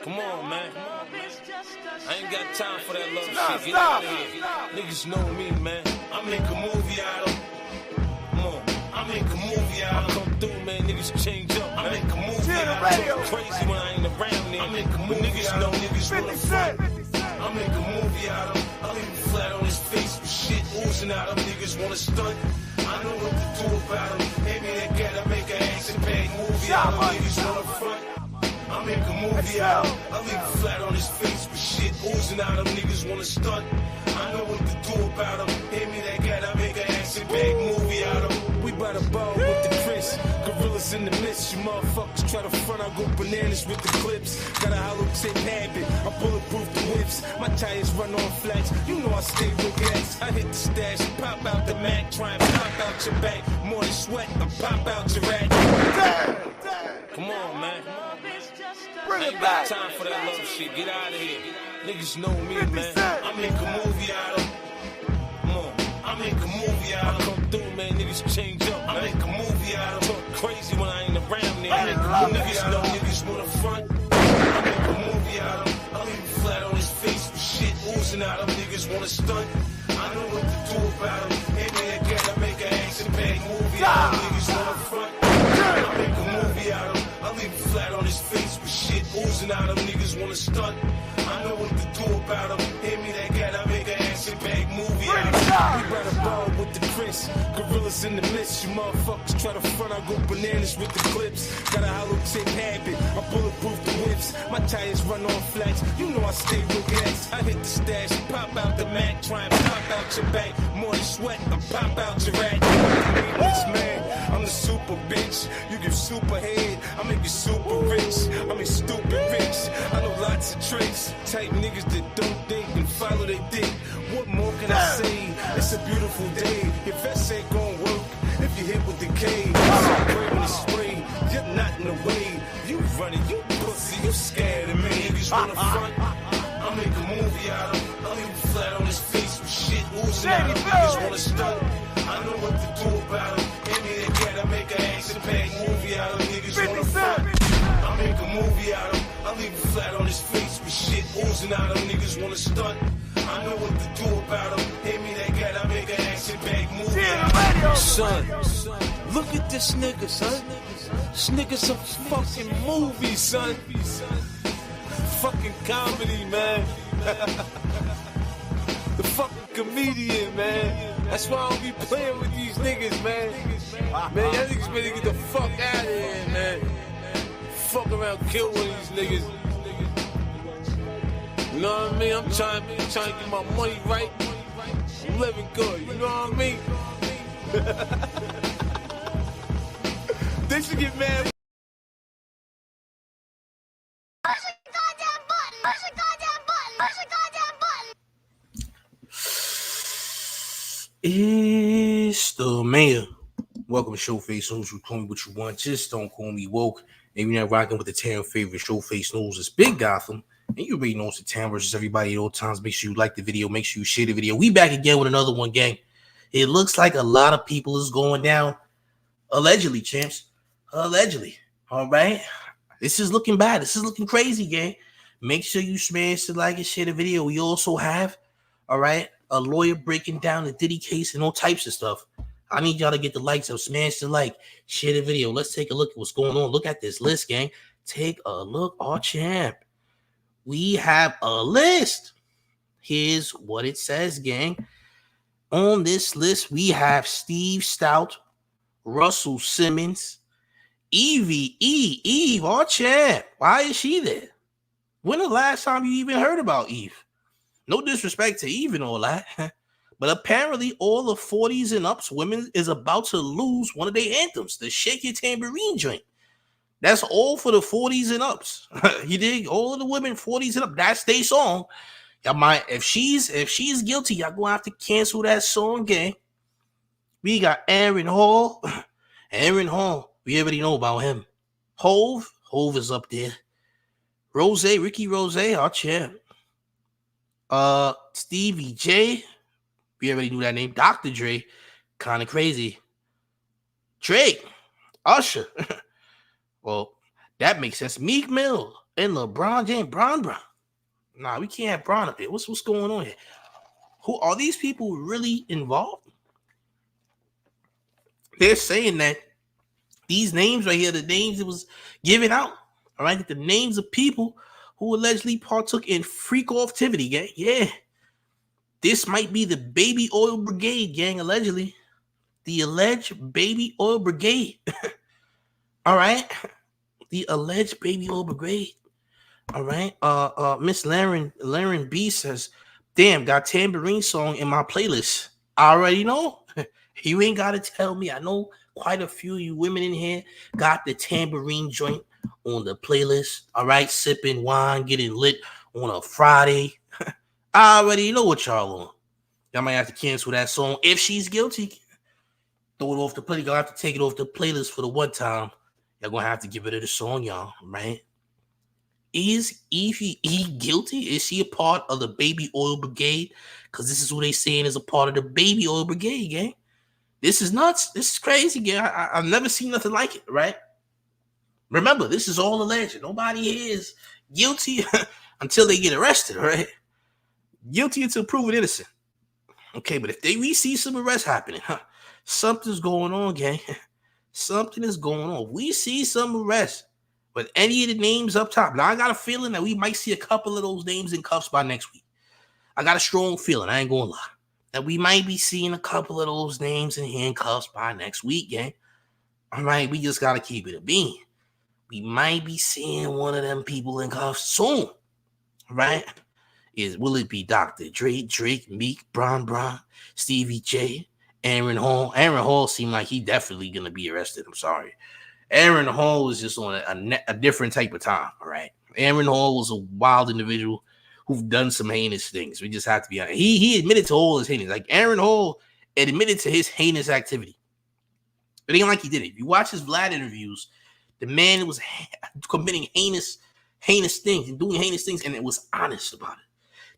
Come on, man. I ain't got time for that love shit. Get out of here. Niggas know me, man. I make a movie out of. Come on. I make a movie out of. I come through, man. Niggas change up. I make a movie out of. Talk crazy when I ain't around there. I make a movie. Niggas know niggas wanna front. I make a movie out of. I leave him flat on his face with shit oozing out of. Niggas wanna stunt. I know what to do about him. Maybe they gotta make an action bag movie out of. Niggas wanna front. I make a movie out. I leave him flat on his face with shit oozing out of. Niggas wanna stunt. I know what to do about him. Maybe they gotta make an action bag movie out of. We by the ball with the Chris. Gorillas in the mist. You motherfuckers try to front. I go bananas with the clips. Got a hollow tip habit. I bulletproof the whips. My tires run on flats. You know I stay with gas. I hit the stash. Pop out the Mac. Try and pop out your back. More than sweat. I pop out your rack. Come on, man. I ain't got time for that love shit. Get out of here. Niggas know me, man. I make a movie out of. Come on. I make a movie out of. I come through, man. Niggas change up. I make a movie out of. Talk crazy when I ain't around there. I make a movie. Niggas know niggas wanna front. I make a movie out of. I leave him flat on his face with shit oozing out of. Niggas wanna stunt. I know what to do about him. Maybe they gotta make an action bag movie out of. Niggas wanna front. I make a movie out of. I leave him flat on his face with shit oozing out of. Niggas wanna stunt. I know what to do about him. Maybe they gotta make an action bag movie out of. We by the ball with the Chris. Gorillas in the mist. You motherfuckers try to front. I go bananas with the clips. Got a hollow tip habit. I bulletproof the whips. My tires run on flats. You know I stay with gas. I hit the stash. Pop out the Mac. Try and pop out your back. More than sweat. I pop out your rack. Man, I'm the super bitch. You give super head. I make you super rich. I mean stupid rich. I know lots of tricks. Type niggas that don't think and follow they dick. What more can I say? It's a beautiful day. Your vest ain't gon' work if you hit with the K. Spray when it's spray. You're not in the way. You running, you pussy, you scared of me. Niggas wanna front. I make a movie out of. I leave him flat on his face with shit oozing out of. Niggas wanna stunt. I know what to do about him. Maybe they gotta make an action bag movie out of. Niggas wanna front. I make a movie out of. I leave him flat on his face with shit oozing out of. Niggas wanna stunt. I know what to do about him. Maybe they gotta make an action bag movie out of. Son, look at this nigga, son. This nigga's a fucking movie, son. Fucking comedy, man. The fucking comedian, man. That's why I don't be playing with these niggas, man. Man, y'all niggas better get the fuck out of here, man. Fuck around, kill one of these niggas. You know what I mean? I'm trying to get my money right. I'm living good, you know what I mean? They should get mad. Push the goddamn button! Push the goddamn button! Push the goddamn button! It's the mayor. Welcome to Showface News. You call me what you want, just don't call me woke. And you're not rocking with the town favorite Showface News. It's Big Gotham. And you already know it's the town versus everybody at all times. Make sure you like the video. Make sure you share the video. We back again with another one, gang. It looks like a lot of people is going down. Allegedly, champs. Allegedly. All right. This is looking bad. This is looking crazy, gang. Make sure you smash the like and share the video. We also have, all right, a lawyer breaking down the Diddy case and all types of stuff. I need y'all to get the likes up. Smash the like. Share the video. Let's take a look at what's going on. Look at this list, gang. Take a look. Oh, champ. We have a list. Here's what it says, gang. On this list, we have Steve Stout, Russell Simmons, Eve, our champ. Why is she there? When the last time you even heard about Eve? No disrespect to Eve and all that, but apparently all the 40s and ups women is about to lose one of their anthems, the Shake Your Tambourine joint. That's all for the 40s and ups. You dig? All of the women 40s and up. That's their song. Y'all might, if she's guilty, y'all gonna have to cancel that song, gang. We got Aaron Hall. Aaron Hall. We already know about him. Hove is up there. Ricky Rose, our champ. Stevie J. We already knew that name. Dr. Dre. Kind of crazy. Drake. Usher. Well, that makes sense. Meek Mill. And LeBron James, Bron. Nah, we can't have Bron up there. What's going on here? Who are these people really involved? They're saying that these names right here, the names it was given out, all right, the names of people who allegedly partook in freak off activity, gang. Yeah. This might be the baby oil brigade, gang, allegedly. The alleged baby oil brigade. All right. The alleged baby oil brigade. All right. Miss Laren B says, damn, got tambourine song in my playlist. I already know. You ain't gotta tell me. I know quite a few of you women in here got the tambourine joint on the playlist. All right, sipping wine, getting lit on a Friday. I already know what y'all on. Y'all might have to cancel that song if she's guilty. Throw it off the playlist. Y'all have to take it off the playlist for the one time. Y'all gonna have to give it to the song, y'all. Right? Is Evie guilty? Is she a part of the baby oil brigade? Because this is what they saying is a part of the baby oil brigade, gang. This is nuts. This is crazy, gang. I've never seen nothing like it, right? Remember, this is all alleged. Nobody here is guilty until they get arrested, right? Guilty until proven innocent. Okay, but if we see some arrests happening, something's going on, gang. Something is going on. We see some arrests with any of the names up top. Now, I got a feeling that we might see a couple of those names in cuffs by next week. I got a strong feeling. I ain't gonna lie. That we might be seeing a couple of those names in handcuffs by next week, gang. All right, we just gotta keep it a bean. We might be seeing one of them people in cuffs soon, right? Will it be Dr. Drake, Meek, Bron, Stevie J, Aaron Hall? Aaron Hall seemed like he definitely gonna be arrested. I'm sorry. Aaron Hall is just on a different type of time, all right? Aaron Hall was a wild individual who've done some heinous things. We just have to be honest. He admitted to all his heinous. Like Aaron Hall admitted to his heinous activity. It ain't like he did it. If you watch his Vlad interviews, the man was committing heinous things and doing heinous things, and it was honest about it.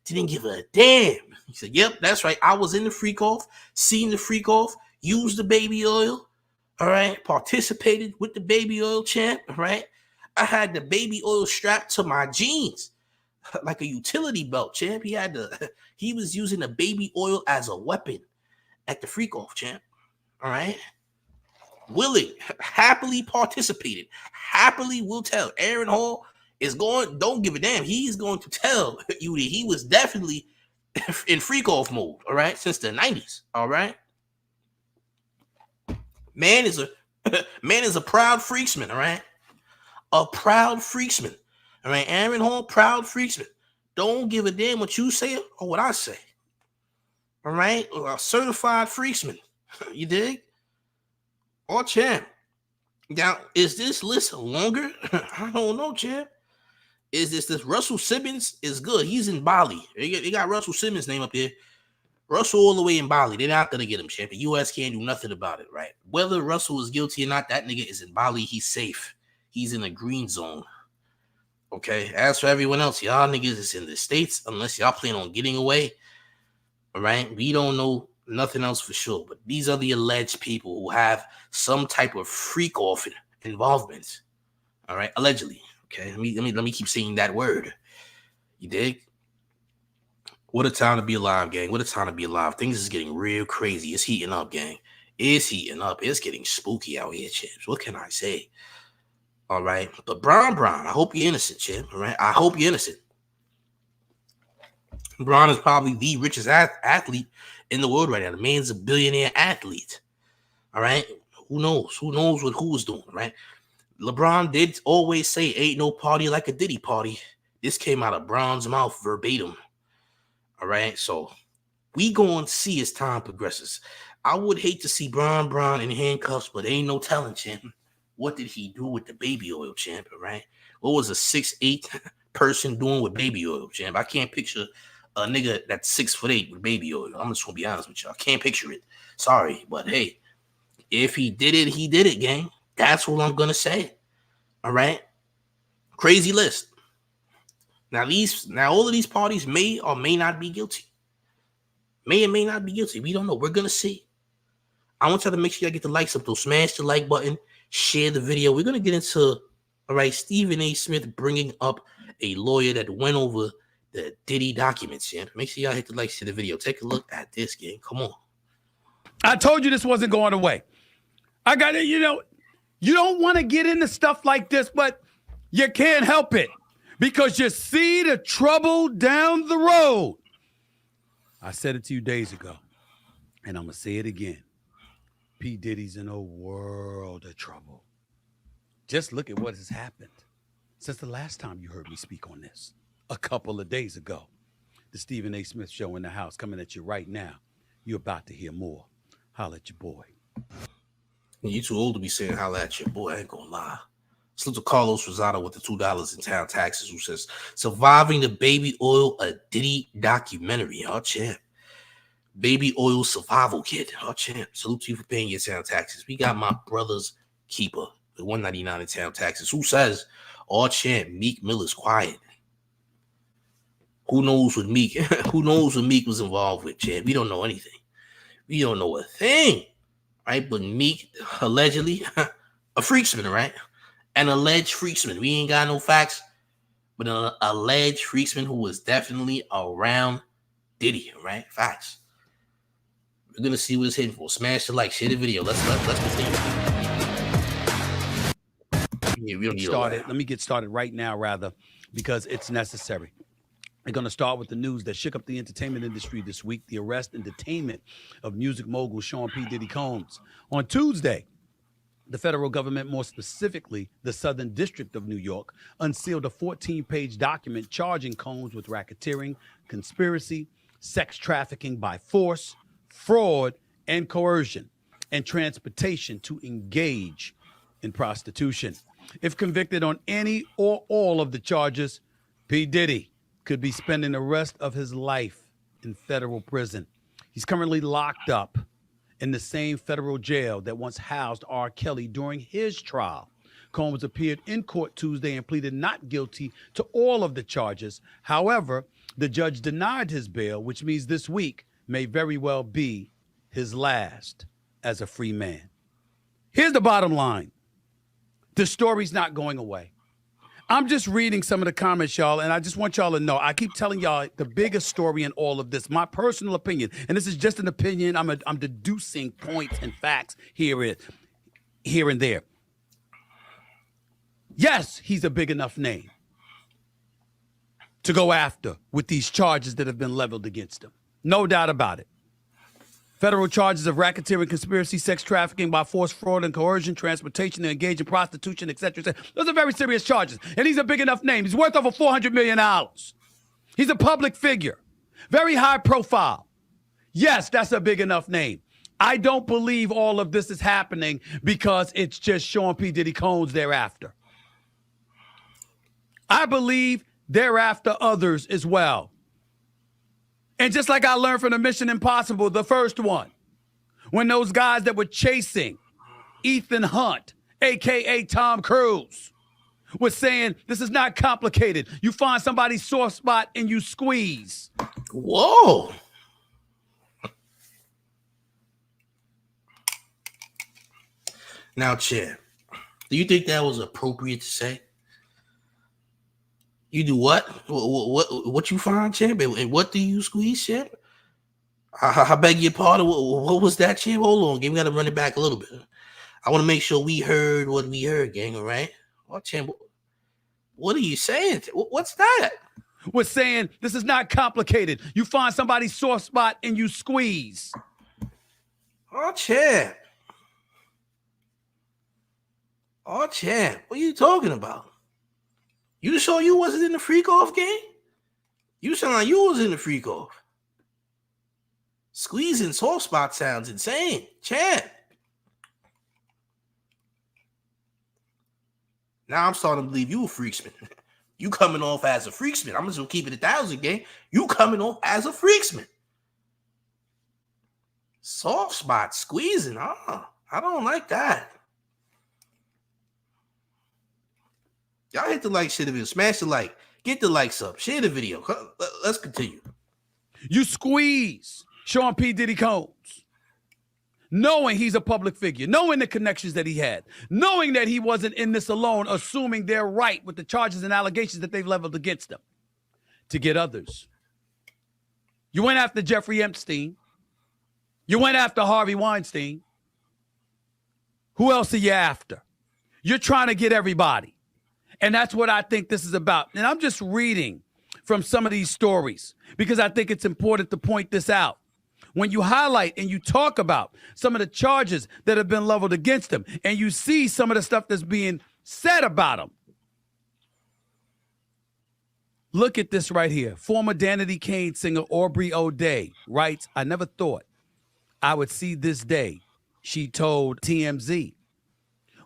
Didn't give a damn. He said, yep, that's right. I was in the freak off, seen the freak off, used the baby oil, all right, participated with the baby oil champ, all right. I had the baby oil strapped to my jeans like a utility belt, champ. He was using the baby oil as a weapon at the freak off, champ. All right. Willing, happily participated, happily will tell. Aaron Hall is going, don't give a damn. He's going to tell you that he was definitely in freak off mode, all right, since the 90s. All right. Man is a proud freaksman, all right? A proud freaksman. All right, Aaron Hall, proud freaksman. Don't give a damn what you say or what I say. All right? A certified freaksman. You dig? Or champ. Now, is this list longer? I don't know, champ. Is this Russell Simmons is good. He's in Bali. They got Russell Simmons' name up there. Russell all the way in Bali. They're not going to get him, champ. The U.S. can't do nothing about it, right? Whether Russell is guilty or not, that nigga is in Bali. He's safe. He's in a green zone. Okay? As for everyone else, y'all niggas is in the States unless y'all plan on getting away. All right? We don't know nothing else for sure. But these are the alleged people who have some type of freak-off involvement. All right? Allegedly. Okay? Let me keep saying that word. You dig? What a time to be alive, gang. What a time to be alive. Things is getting real crazy. It's heating up, gang. It's heating up. It's getting spooky out here, champs. What can I say? All right. But Bron, I hope you're innocent, champ. All right. I hope you're innocent. Bron is probably the richest athlete in the world right now. The man's a billionaire athlete. All right. Who knows? Who knows what who's doing, right? LeBron did always say, ain't no party like a Diddy party. This came out of Bron's mouth verbatim. All right, so we going to see as time progresses. I would hate to see Bron in handcuffs, but ain't no telling, champ. What did he do with the baby oil, champ, all right? What was a 6'8" person doing with baby oil, champ? I can't picture a nigga that's 6'8" with baby oil. I'm just going to be honest with you. I can't picture it. Sorry, but hey, if he did it, he did it, gang. That's what I'm going to say, all right? Crazy list. Now all of these parties may or may not be guilty. May or may not be guilty. We don't know. We're going to see. I want y'all to make sure y'all get the likes up, though. Smash the like button. Share the video. We're going to get into, all right, Stephen A. Smith bringing up a lawyer that went over the Diddy documents, champ. Make sure y'all hit the like to the video. Take a look at this, gang. Come on. I told you this wasn't going away. I got it. You don't want to get into stuff like this, but you can't help it because you see the trouble down the road. I said it to you days ago, and I'm going to say it again. P. Diddy's in a world of trouble. Just look at what has happened since the last time you heard me speak on this, a couple of days ago. The Stephen A. Smith Show in the house coming at you right now. You're about to hear more. Holla at your boy. You too old to be saying holla at your boy. I ain't gonna lie. Salute to Carlos Rosado with the $2 in town taxes, who says, surviving the baby oil, a Diddy documentary. Oh, champ. Baby oil survival kit. Oh, champ. Salute to you for paying your town taxes. We got my brother's keeper, the $1.99 in town taxes, who says, oh, champ, Meek Miller's quiet. Who knows what Meek, who knows what Meek was involved with, champ? We don't know anything. We don't know a thing, right? But Meek, allegedly, a freaksman, right? An alleged freaksman. We ain't got no facts, but an alleged freaksman who was definitely around Diddy, right? Facts. We're gonna see what it's hitting for. Smash the like, share the video. Let's continue. Yeah, we don't need Let me get started right now, rather, because it's necessary. We're going to start with the news that shook up the entertainment industry this week, the arrest and detainment of music mogul Sean P. Diddy Combs. On Tuesday, the federal government, more specifically the Southern District of New York, unsealed a 14-page document charging Combs with racketeering, conspiracy, sex trafficking by force, fraud, and coercion, and transportation to engage in prostitution. If convicted on any or all of the charges, P. Diddy could be spending the rest of his life in federal prison. He's currently locked up in the same federal jail that once housed R. Kelly during his trial. Combs appeared in court Tuesday and pleaded not guilty to all of the charges. However, the judge denied his bail, which means this week may very well be his last as a free man. Here's the bottom line. The story's not going away. I'm just reading some of the comments, y'all, and I just want y'all to know, I keep telling y'all the biggest story in all of this, my personal opinion, and this is just an opinion. I'm deducing points and facts here and there. Yes, he's a big enough name to go after with these charges that have been leveled against him. No doubt about it. Federal charges of racketeering, conspiracy, sex trafficking by force, fraud, and coercion, transportation, and engage in prostitution, etc. Those are very serious charges. And he's a big enough name. He's worth over $400 million. He's a public figure. Very high profile. Yes, that's a big enough name. I don't believe all of this is happening because it's just Sean P. Diddy Combs thereafter. I believe thereafter others as well. And just like I learned from the Mission Impossible, the first one, when those guys that were chasing Ethan Hunt, a.k.a. Tom Cruise, was saying, this is not complicated. You find somebody's sore spot and you squeeze. Whoa. Now, Chad, do you think that was appropriate to say? You do what? What you find, champ? And what do you squeeze, champ? I beg your pardon. What was that, champ? Hold on, gang. We got to run it back a little bit. I want to make sure we heard what we heard, gang. All right? Well, champ, what are you saying? What's that? We're saying this is not complicated. You find somebody's sore spot and you squeeze. Oh, champ. Oh, champ. What are you talking about? You sure you wasn't in the freak-off game? You sound like you was in the freak-off. Squeezing soft spot sounds insane. Champ. Now I'm starting to believe you a freaksman. You coming off as a freaksman. I'm just going to keep it 1,000, gang. You coming off as a freaksman. Soft spot squeezing. I don't like that. Y'all hit the like, share the video, smash the like, get the likes up, share the video. Let's continue. You squeeze Sean P. Diddy Combs. knowing he's a public figure, knowing the connections that he had, knowing that he wasn't in this alone, assuming they're right with the charges and allegations that they've leveled against him to get others. You went after Jeffrey Epstein. You went after Harvey Weinstein. Who else are you after? You're trying to get everybody. And that's what I think this is about. And I'm just reading from some of these stories because I think it's important to point this out. When you highlight and you talk about some of the charges that have been leveled against him and you see some of the stuff that's being said about him. Look at this right here. Former Danity Kane singer Aubrey O'Day writes, I never thought I would see this day. She told TMZ,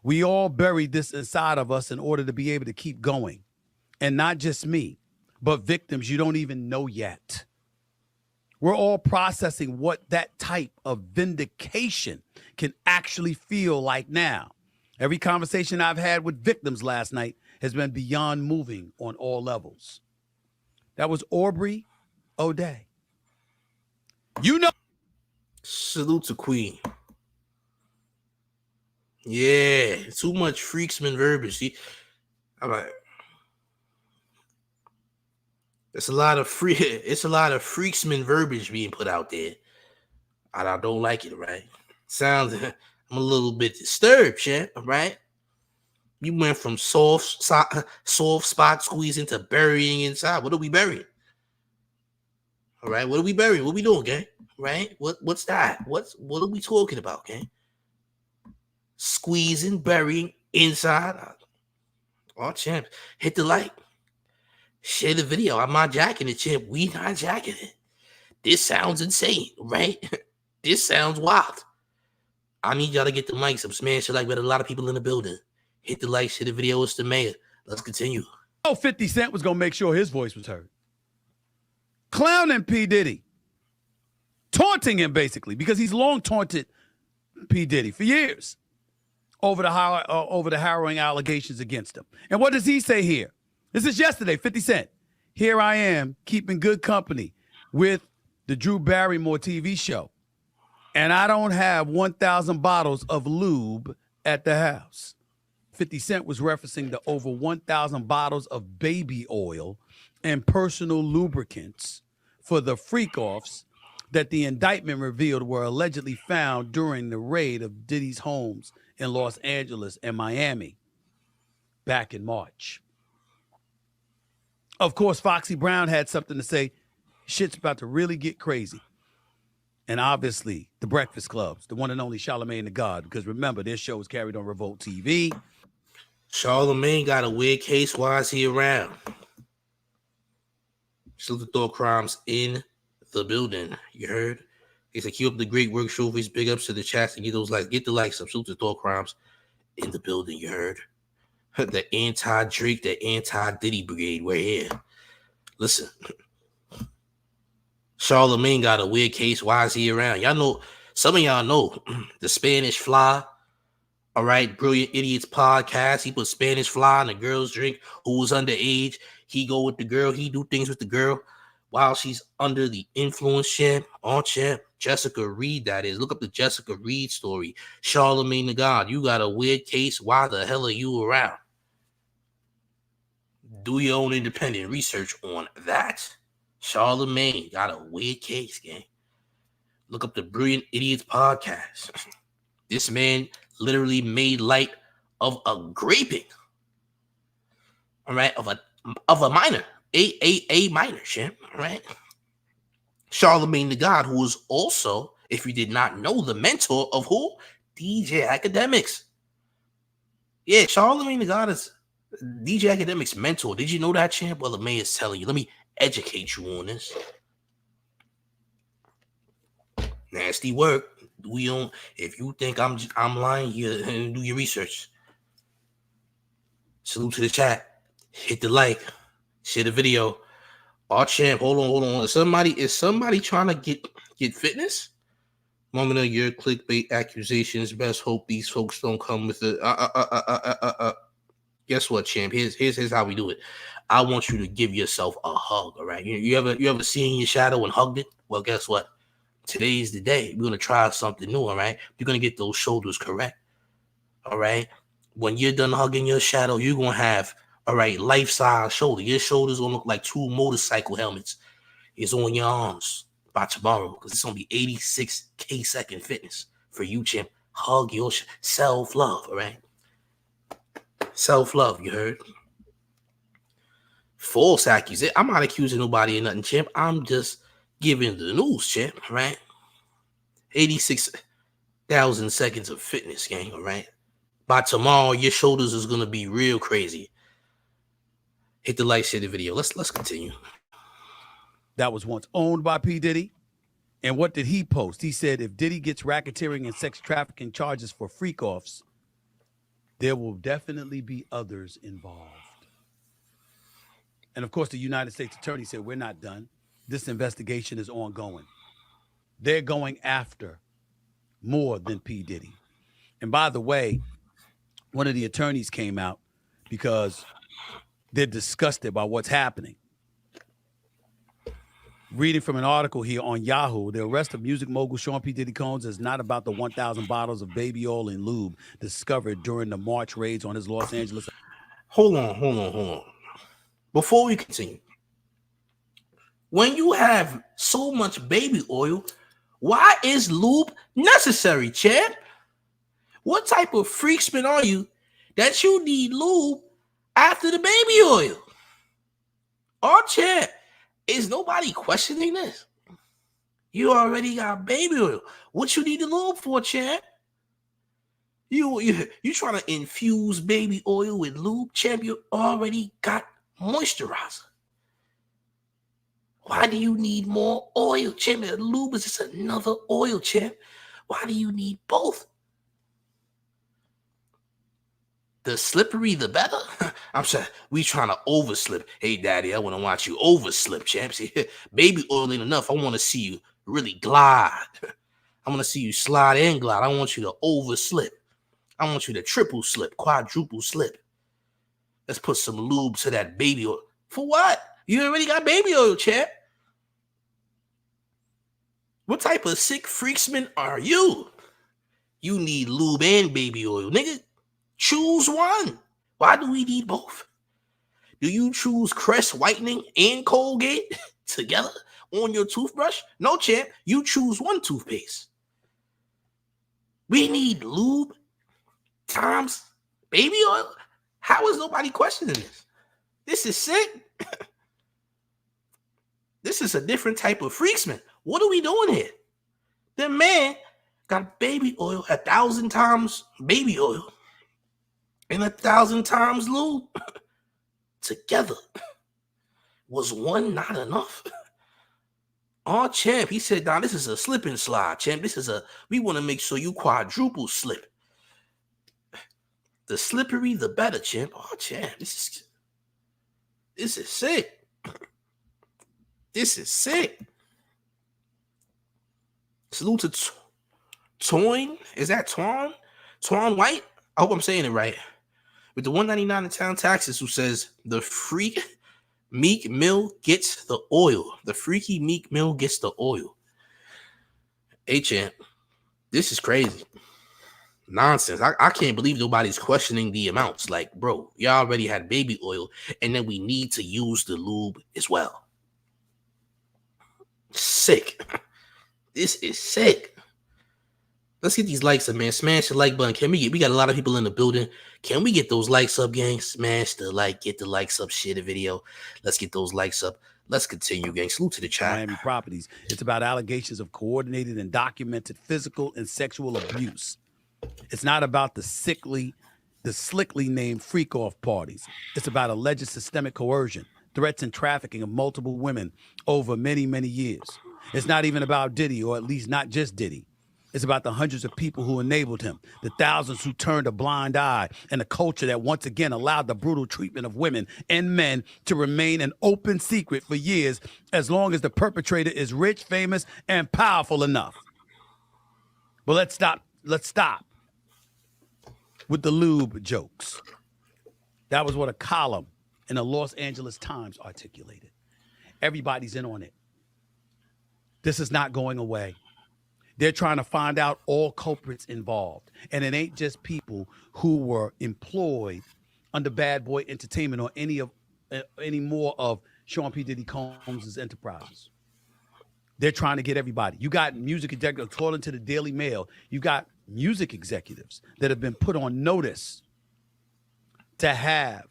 we all buried this inside of us in order to be able to keep going. And not just me, but victims you don't even know yet. We're all processing what that type of vindication can actually feel like now. Every conversation I've had with victims last night has been beyond moving on all levels. That was Aubrey O'Day. You know. Salute to Queen. Yeah, too much freaksman verbiage. See, I'm like, it's a lot of freaksman verbiage being put out there. I don't like it, right? Sounds I'm a little bit disturbed, champ, right? You went from soft spot squeezing to burying inside. What are we burying? All right, what are we burying? What we doing, gang? Right? What's that? What are we talking about, gang? Squeezing, burying inside. Oh, champ, hit the like. Share the video. I'm not jacking it, champ. We not jacking it. This sounds insane, right? This sounds wild. I need y'all to get the mic. Some smash like with a lot of people in the building. Hit the like, share the video. It's the mayor. Let's continue. Oh, 50 Cent was going to make sure his voice was heard. Clowning P. Diddy. Taunting him, basically, because he's long taunted P. Diddy for years over the harrowing allegations against him. And what does he say here? This is yesterday, 50 Cent. Here I am keeping good company with the Drew Barrymore TV show. And I don't have 1,000 bottles of lube at the house. 50 Cent was referencing the over 1,000 bottles of baby oil and personal lubricants for the freak-offs that the indictment revealed were allegedly found during the raid of Diddy's homes in Los Angeles and Miami back in March. Of course, Foxy Brown had something to say. Shit's about to really get crazy. And obviously, the Breakfast Clubs, the one and only Charlamagne the God, because remember, this show was carried on Revolt TV. Charlamagne got a weird case. Why is he around? Salute the law&crimes in the building. You heard? He said, keep up the great work, Showface. Big ups to the chats and get those likes. Get the likes up. Salute the law&crimes in the building. You heard? The anti-Drake, the anti-Diddy brigade. We're here. Listen. Charlamagne got a weird case. Why is he around? Y'all know, some of y'all know the Spanish Fly. All right, Brilliant Idiots podcast. He put Spanish Fly in the girl's drink who was underage. He go with the girl. He do things with the girl while she's under the influence, champ. On champ. Jessica Reed, that is. Look up the Jessica Reed story. Charlamagne the God, you got a weird case. Why the hell are you around? Do your own independent research on that. Charlamagne got a weird case, gang. Look up the Brilliant Idiots podcast. This man literally made light of a graping. All right, of a minor, a minor, champ. All right. Charlamagne the God, who is also, if you did not know, the mentor of who? DJ Academics. Yeah, Charlamagne the God is DJ Academics' mentor. Did you know that, champ? Well, the mayor's telling you. Let me educate you on this. Nasty work. We don't. If you think I'm lying, you do your research. Salute to the chat. Hit the like. Share the video. Oh, champ, hold on. Is somebody trying to get fitness? Moment of your clickbait accusations. Best hope these folks don't come with it. Guess what, champ? Here's how we do it. I want you to give yourself a hug. All right. You ever seen your shadow and hugged it? Well, guess what? Today is the day. We're gonna try something new, all right? You're gonna get those shoulders correct. All right. When you're done hugging your shadow, you're gonna have all right, life-size shoulder. Your shoulders gonna look like 2 motorcycle helmets. It's on your arms by tomorrow because it's gonna be 86K second fitness for you, champ. Hug your self-love, all right? Self-love, you heard? False accusation. I'm not accusing nobody of nothing, champ. I'm just giving the news, champ, right? 86,000 seconds of fitness, gang, all right? By tomorrow, your shoulders is gonna be real crazy. Hit the like, share the video. Let's continue. That was once owned by P. Diddy. And what did he post? He said if Diddy gets racketeering and sex trafficking charges for freak-offs, there will definitely be others involved. And of course, the United States Attorney said, we're not done. This investigation is ongoing. They're going after more than P. Diddy. And by the way, one of the attorneys came out because they're disgusted by what's happening. Reading from an article here on Yahoo, the arrest of music mogul Sean P. Diddy Combs is not about the 1,000 bottles of baby oil and lube discovered during the March raids on his Los Angeles. Hold on. Before we continue, when you have so much baby oil, why is lube necessary, champ? What type of freakspin are you that you need lube after the baby oil? Oh, champ, is nobody questioning this? You already got baby oil. What you need the lube for, champ? You trying to infuse baby oil with lube, champ? You already got moisturizer. Why do you need more oil, champ? The lube is just another oil, champ. Why do you need both? The slippery, the better. I'm sorry, we trying to overslip. Hey, daddy, I want to watch you overslip, champ. See, baby oil ain't enough. I want to see you really glide. I want to see you slide and glide. I want you to overslip. I want you to triple slip, quadruple slip. Let's put some lube to that baby oil. For what? You already got baby oil, champ. What type of sick freaksman are you? You need lube and baby oil, nigga. Choose one. Why do we need both? Do you choose Crest whitening and Colgate together on your toothbrush? No, champ. You choose one toothpaste. We need lube times baby oil. How is nobody questioning this? This is sick. This is a different type of freaksman. What are we doing here? The man got baby oil 1,000 times baby oil and 1,000 times lube together. Was one not enough? Oh, champ, he said, "Nah, this is a slip and slide, champ. We want to make sure you quadruple slip. The slippery, the better, champ." Oh, champ, this is sick. This is sick. Salute to Toyn. Is that Twan? Twan White? I hope I'm saying it right. With the $1.99 in town taxes, who says the freak Meek Mill gets the oil. The freaky Meek Mill gets the oil. Hey, champ, this is crazy. Nonsense. I can't believe nobody's questioning the amounts. Like, bro, y'all already had baby oil, and then we need to use the lube as well. Sick. This is sick. Let's get these likes up, man. Smash the like button. We got a lot of people in the building. Can we get those likes up, gang? Smash the like, get the likes up, share the video. Let's get those likes up. Let's continue, gang. Salute to the chat. Miami properties. It's about allegations of coordinated and documented physical and sexual abuse. It's not about the slickly named freak-off parties. It's about alleged systemic coercion, threats and trafficking of multiple women over many, many years. It's not even about Diddy, or at least not just Diddy. It's about the hundreds of people who enabled him, the thousands who turned a blind eye, and a culture that once again allowed the brutal treatment of women and men to remain an open secret for years, as long as the perpetrator is rich, famous, and powerful enough. But let's stop with the lube jokes. That was what a column in the Los Angeles Times articulated. Everybody's in on it. This is not going away. They're trying to find out all culprits involved. And it ain't just people who were employed under Bad Boy Entertainment or any more of Sean P. Diddy Combs' enterprises. They're trying to get everybody. You got music executives, according to the Daily Mail, you got music executives that have been put on notice to have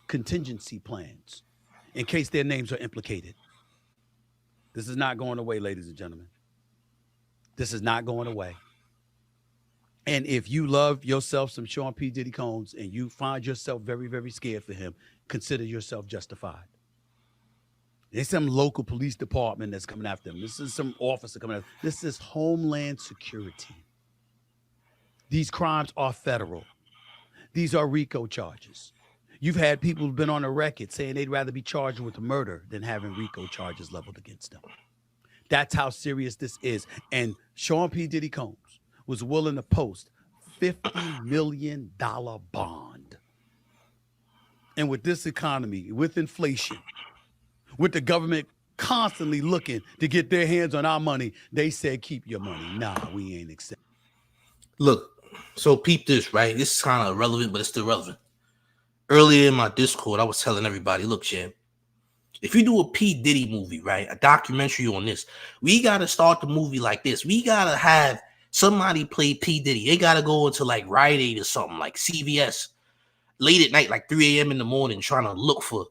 contingency plans in case their names are implicated. This is not going away, ladies and gentlemen. This is not going away. And if you love yourself some Sean P. Diddy Combs and you find yourself very, very scared for him, consider yourself justified. There's some local police department that's coming after him. This is some officer coming after him. This is Homeland Security. These crimes are federal. These are RICO charges. You've had people who've been on a record saying they'd rather be charged with murder than having RICO charges leveled against them. That's how serious this is. And Sean P. Diddy Combs was willing to post $50 million bond. And with this economy, with inflation, with the government constantly looking to get their hands on our money, they said, keep your money. Nah, we ain't accepting. Look, so peep this, right? This is kind of irrelevant, but it's still relevant. Earlier in my Discord, I was telling everybody, look, champ, if you do a P. Diddy movie, right, a documentary on this, we got to start the movie like this. We got to have somebody play P. Diddy. They got to go into like Rite Aid or something, like CVS, late at night, like 3 a.m. in the morning, trying to look for,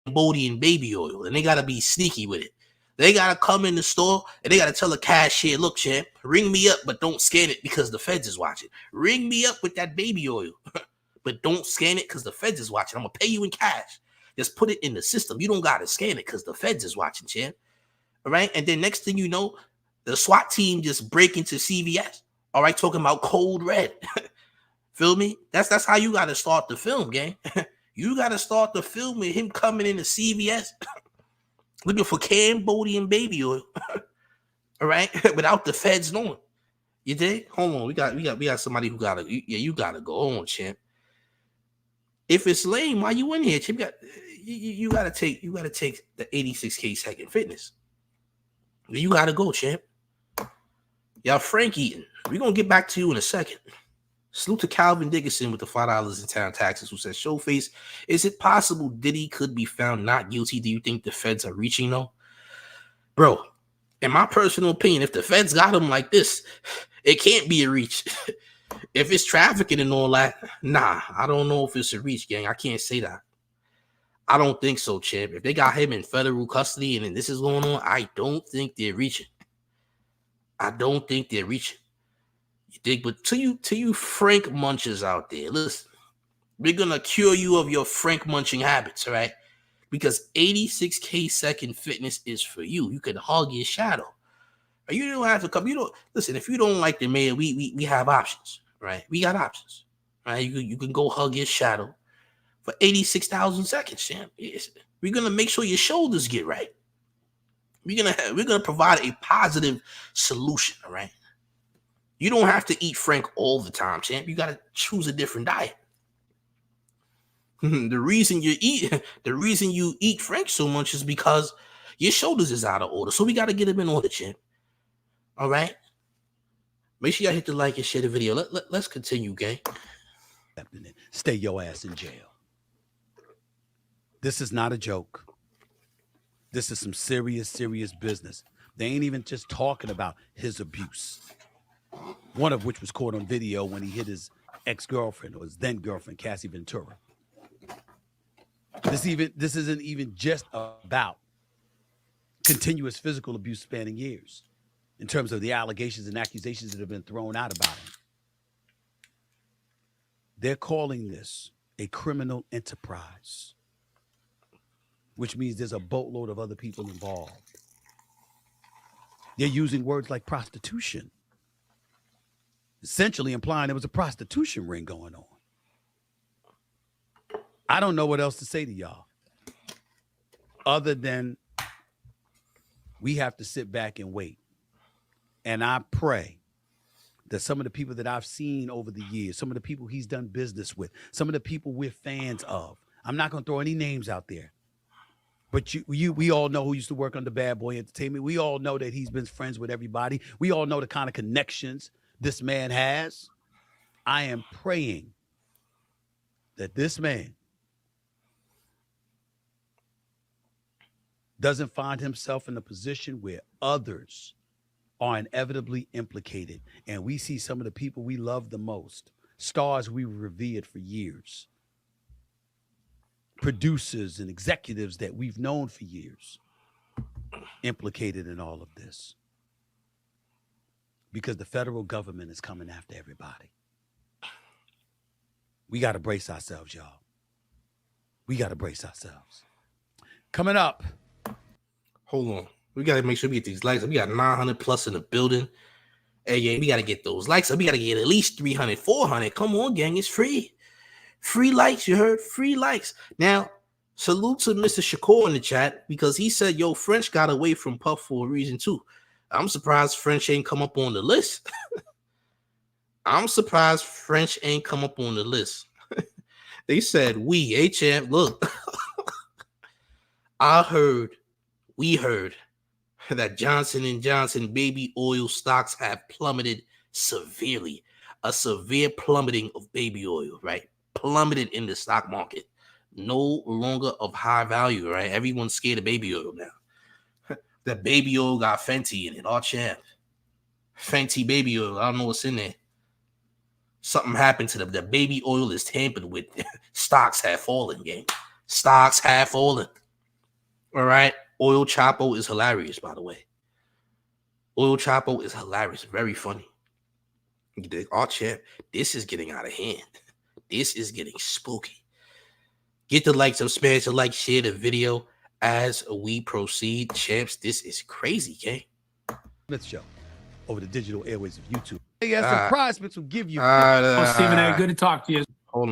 Cambodian baby oil. And they got to be sneaky with it. They got to come in the store and they got to tell the cashier, look, champ, ring me up, but don't scan it because the feds is watching. Ring me up with that baby oil, but don't scan it because the feds is watching. I'm going to pay you in cash. Just put it in the system. You don't got to scan it because the feds is watching, champ. All right? And then next thing you know, the SWAT team just break into CVS. All right? Talking about Code Red. Feel me? That's how you got to start the film, gang. You got to start the film with him coming into CVS looking for Cambodian baby oil. All right? Without the feds knowing. You dig? Hold on. We got somebody who got to, you got to go on, champ. If it's lame, why you in here, champ? You gotta take the 86K second fitness. You gotta go, champ. Y'all, Frank Eaton. We're gonna get back to you in a second. Salute to Calvin Dickinson with the $5 in town taxes, who says, Showface, is it possible Diddy could be found not guilty? Do you think the feds are reaching though? Bro, in my personal opinion, if the feds got him like this, it can't be a reach. If it's trafficking and all that, nah, I don't know if it's a reach, gang. I can't say that. I don't think so, champ. If they got him in federal custody and this is going on, I don't think they're reaching. I don't think they're reaching. You dig? But to you Frank munchers out there, listen, we're going to cure you of your Frank munching habits, all right? Because 86K second fitness is for you. You can hug your shadow. You don't have to come. Listen, if you don't like the mayor, we have options, right? We got options, right? You can go hug your shadow for 86,000 seconds, champ. Yes. We're gonna make sure your shoulders get right. We're gonna provide a positive solution, all right? You don't have to eat Frank all the time, champ. You gotta choose a different diet. The reason you eat Frank so much is because your shoulders is out of order. So we gotta get them in order, champ. All right. Make sure y'all hit the like and share the video. Let's continue, gang. Stay your ass in jail. This is not a joke. This is some serious, serious business. They ain't even just talking about his abuse. One of which was caught on video when he hit his ex-girlfriend or his then girlfriend, Cassie Ventura. This isn't even just about continuous physical abuse spanning years in terms of the allegations and accusations that have been thrown out about him. They're calling this a criminal enterprise, which means there's a boatload of other people involved. They're using words like prostitution, essentially implying there was a prostitution ring going on. I don't know what else to say to y'all other than we have to sit back and wait. And I pray that some of the people that I've seen over the years, some of the people he's done business with, some of the people we're fans of, I'm not going to throw any names out there, But we all know who used to work under Bad Boy Entertainment. We all know that he's been friends with everybody. We all know the kind of connections this man has. I am praying that this man doesn't find himself in a position where others are inevitably implicated. And we see some of the people we love the most, stars we revered for years, producers and executives that we've known for years, implicated in all of this. Because the federal government is coming after everybody. We got to brace ourselves, y'all. We got to brace ourselves. Coming up. Hold on. We got to make sure we get these likes. We got 900 plus in the building. Hey, yeah, we got to get those likes. We got to get at least 300, 400. Come on, gang. It's free. Free likes, you heard? Free likes. Now, salute to Mr. Shakur in the chat because he said, yo, French got away from Puff for a reason, too. I'm surprised French ain't come up on the list. I'm surprised French ain't come up on the list. They said, hey, champ, look. We heard that Johnson & Johnson baby oil stocks have plummeted severely. A severe plummeting of baby oil, right? Plummeted in the stock market. No longer of high value, right? Everyone's scared of baby oil now. The baby oil got Fenty in it. Oh, champ. Fenty baby oil. I don't know what's in there. Something happened to them. The baby oil is tampered with. Stocks have fallen, gang. Stocks have fallen. All right. Oil Chapo is hilarious, by the way. Oil Chapo is hilarious. Very funny. Oh, champ. This is getting out of hand. This is getting spooky. Get the likes up, smash the like, share the video as we proceed. Champs, this is crazy, gang. Smith Show over the digital airways of YouTube. AS and Prospects will give you. Stephen A., good to talk to you.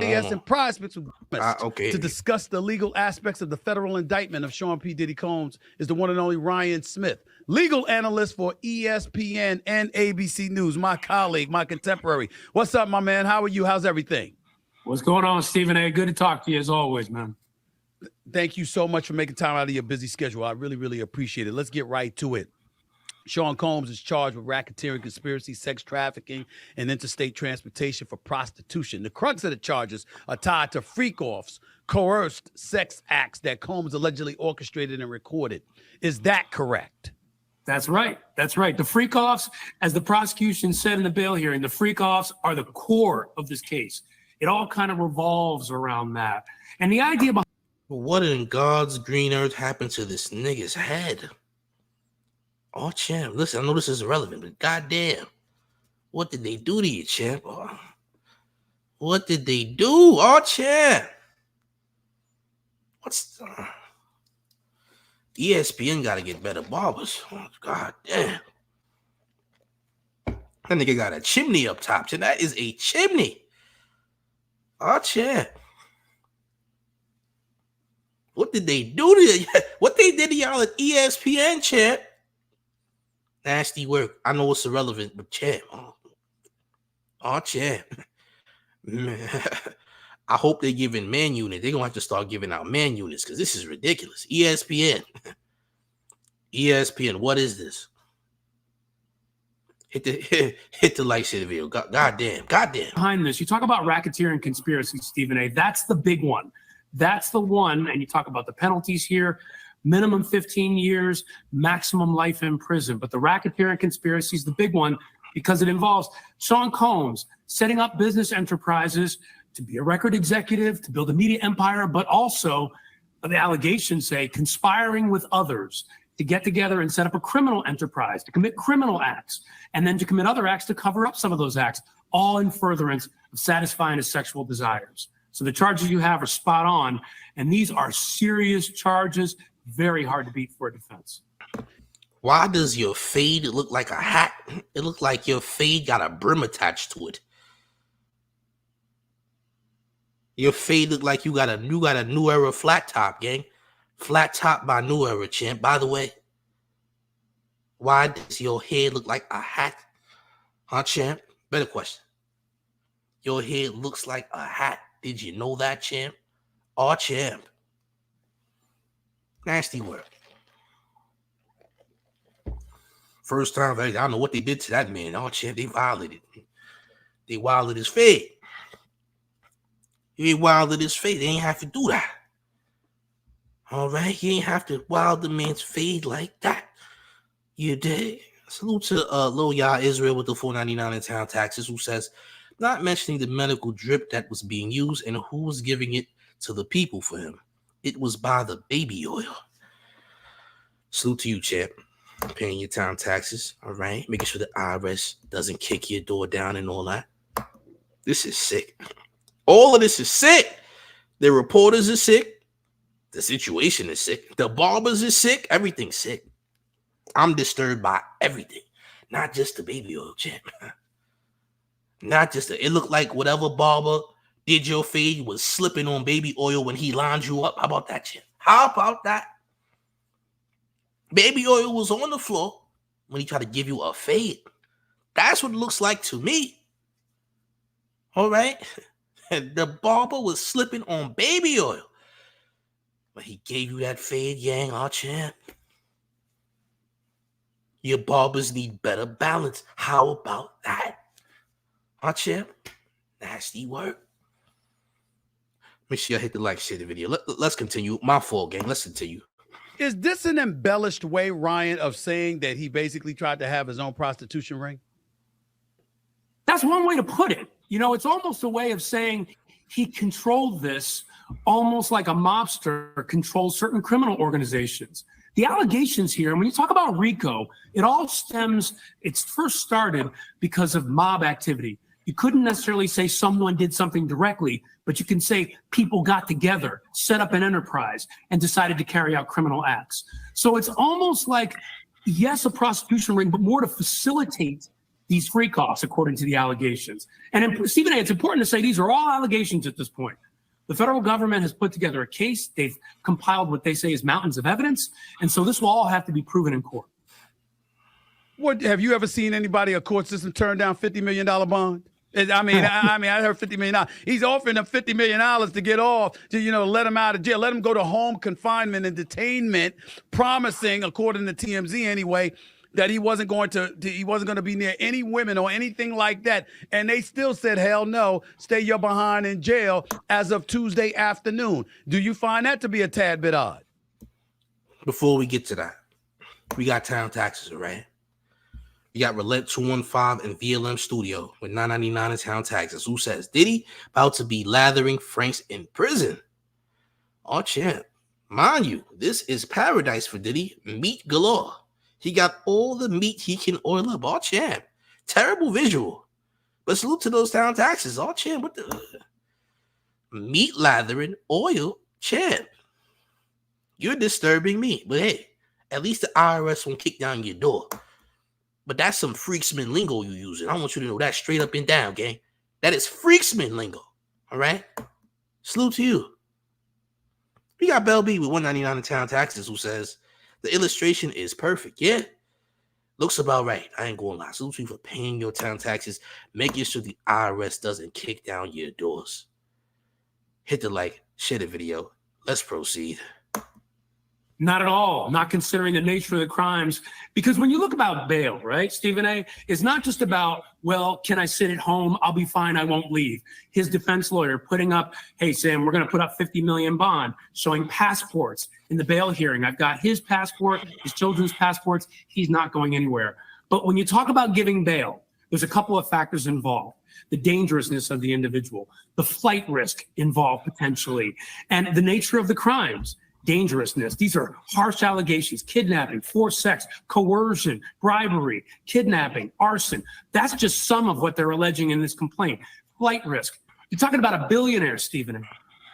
AS and Prospects will okay. To discuss the legal aspects of the federal indictment of Sean P. Diddy Combs is the one and only Ryan Smith, legal analyst for ESPN and ABC News, my colleague, my contemporary. What's up, my man? How are you? How's everything? What's going on, Stephen A.? Good to talk to you as always, man. Thank you so much for making time out of your busy schedule. I really, really appreciate it. Let's get right to it. Sean Combs is charged with racketeering, conspiracy, sex trafficking, and interstate transportation for prostitution. The crux of the charges are tied to freak-offs, coerced sex acts that Combs allegedly orchestrated and recorded. Is that correct? That's right. That's right. The freak-offs, as the prosecution said in the bail hearing, the freak-offs are the core of this case. It all kind of revolves around that. And the idea behind... What in God's green earth happened to this nigga's head? Oh, champ, listen, I know this is irrelevant, but goddamn, what did they do to you, champ? Oh, what did they do? Oh, champ. ESPN got to get better barbers. Oh, God damn. That nigga got a chimney up top. And that is a chimney. Oh, champ. What did they do to you? What they did to y'all at ESPN, champ? Nasty work. I know it's irrelevant, but champ. Oh champ. I hope they're giving man unit. They're going to have to start giving out man units because this is ridiculous. ESPN. ESPN, what is this? Hit the like, share the video. Goddamn. Behind this, you talk about racketeering conspiracy, Stephen A. That's the big one. That's the one, and you talk about the penalties here. Minimum 15 years, maximum life in prison. But the racketeering conspiracy is the big one because it involves Sean Combs setting up business enterprises to be a record executive, to build a media empire, but also, the allegations say, conspiring with others to get together and set up a criminal enterprise, to commit criminal acts, and then to commit other acts to cover up some of those acts, all in furtherance of satisfying his sexual desires. So the charges you have are spot on, and these are serious charges. Very hard to beat for a defense. Why does your fade look like a hat? It looked like your fade got a brim attached to it. Your fade look like you got a new era flat top, gang. Flat top by new era, champ. By the way, why does your head look like a hat? Huh, champ? Better question. Your head looks like a hat. Did you know that, champ? Oh, champ. Nasty work. First time, I don't know what they did to that man. Oh, champ, they violated. They wilded his fade. He wilded his fade. They ain't have to do that. All right, you ain't have to wild the man's fade like that. You did. Salute to Lil Ya Israel with the $4.99 in town taxes, who says, not mentioning the medical drip that was being used and who was giving it to the people for him. It was by the baby oil. Salute to you, champ. Paying your town taxes, all right? Making sure the IRS doesn't kick your door down and all that. This is sick. All of this is sick. The reporters are sick. The situation is sick. The barbers are sick. Everything's sick. I'm disturbed by everything. Not just the baby oil, champ. Not just it looked like whatever barber did your fade was slipping on baby oil when he lined you up. How about that, champ? How about that? Baby oil was on the floor when he tried to give you a fade. That's what it looks like to me. All right? The barber was slipping on baby oil. But he gave you that fade, yang, our champ. Your barbers need better balance. How about that? Our champ? Nasty work. Make sure you hit the like, share the video. Let's continue. My fault, gang. Let's continue. Is this an embellished way, Ryan, of saying that he basically tried to have his own prostitution ring? That's one way to put it. You know, it's almost a way of saying he controlled this almost like a mobster controls certain criminal organizations. The allegations here, and when you talk about RICO, it's first started because of mob activity. You couldn't necessarily say someone did something directly, but you can say people got together, set up an enterprise, and decided to carry out criminal acts. So it's almost like, yes, a prostitution ring, but more to facilitate these freak-offs, according to the allegations. And Stephen A., it's important to say these are all allegations at this point. The federal government has put together a case. They've compiled what they say is mountains of evidence. And so this will all have to be proven in court. What, have you ever seen anybody, a court system, turn down $50 million bond? I heard $50 million. He's offering them $50 million to get off, to, let him out of jail, let him go to home confinement and detainment, promising, according to TMZ anyway, that he wasn't going to be near any women or anything like that. And they still said, hell no, stay your behind in jail as of Tuesday afternoon. Do you find that to be a tad bit odd? Before we get to that, we got town taxes, right? We got Roulette 215 and VLM Studio with $9.99 in town taxes. Who says Diddy about to be lathering Franks in prison? Oh, champ. Mind you, this is paradise for Diddy. Meat galore. He got all the meat he can oil up. Oh, champ. Terrible visual. But salute to those town taxes. Oh, champ. What the? Meat lathering, oil, champ. You're disturbing me. But hey, at least the IRS won't kick down your door. But that's some freaksman lingo you're using. I want you to know that straight up and down, gang. That is freaksman lingo. All right? Salute to you. We got Bell B with $1.99 in town taxes who says, the illustration is perfect. Yeah. Looks about right. I ain't gonna lie. Salute to you for paying your town taxes, making sure the IRS doesn't kick down your doors. Hit the like, share the video. Let's proceed. Not at all. Not considering the nature of the crimes. Because when you look about bail, right, Stephen A., it's not just about, well, can I sit at home? I'll be fine. I won't leave. His defense lawyer putting up, hey, Sam, we're going to put up $50 million bond, showing passports in the bail hearing. I've got his passport, his children's passports. He's not going anywhere. But when you talk about giving bail, there's a couple of factors involved. The dangerousness of the individual, the flight risk involved potentially, and the nature of the crimes. Dangerousness. These are harsh allegations: kidnapping, forced sex, coercion, bribery, kidnapping, arson. That's just some of what they're alleging in this complaint. Flight risk. You're talking about a billionaire, Stephen.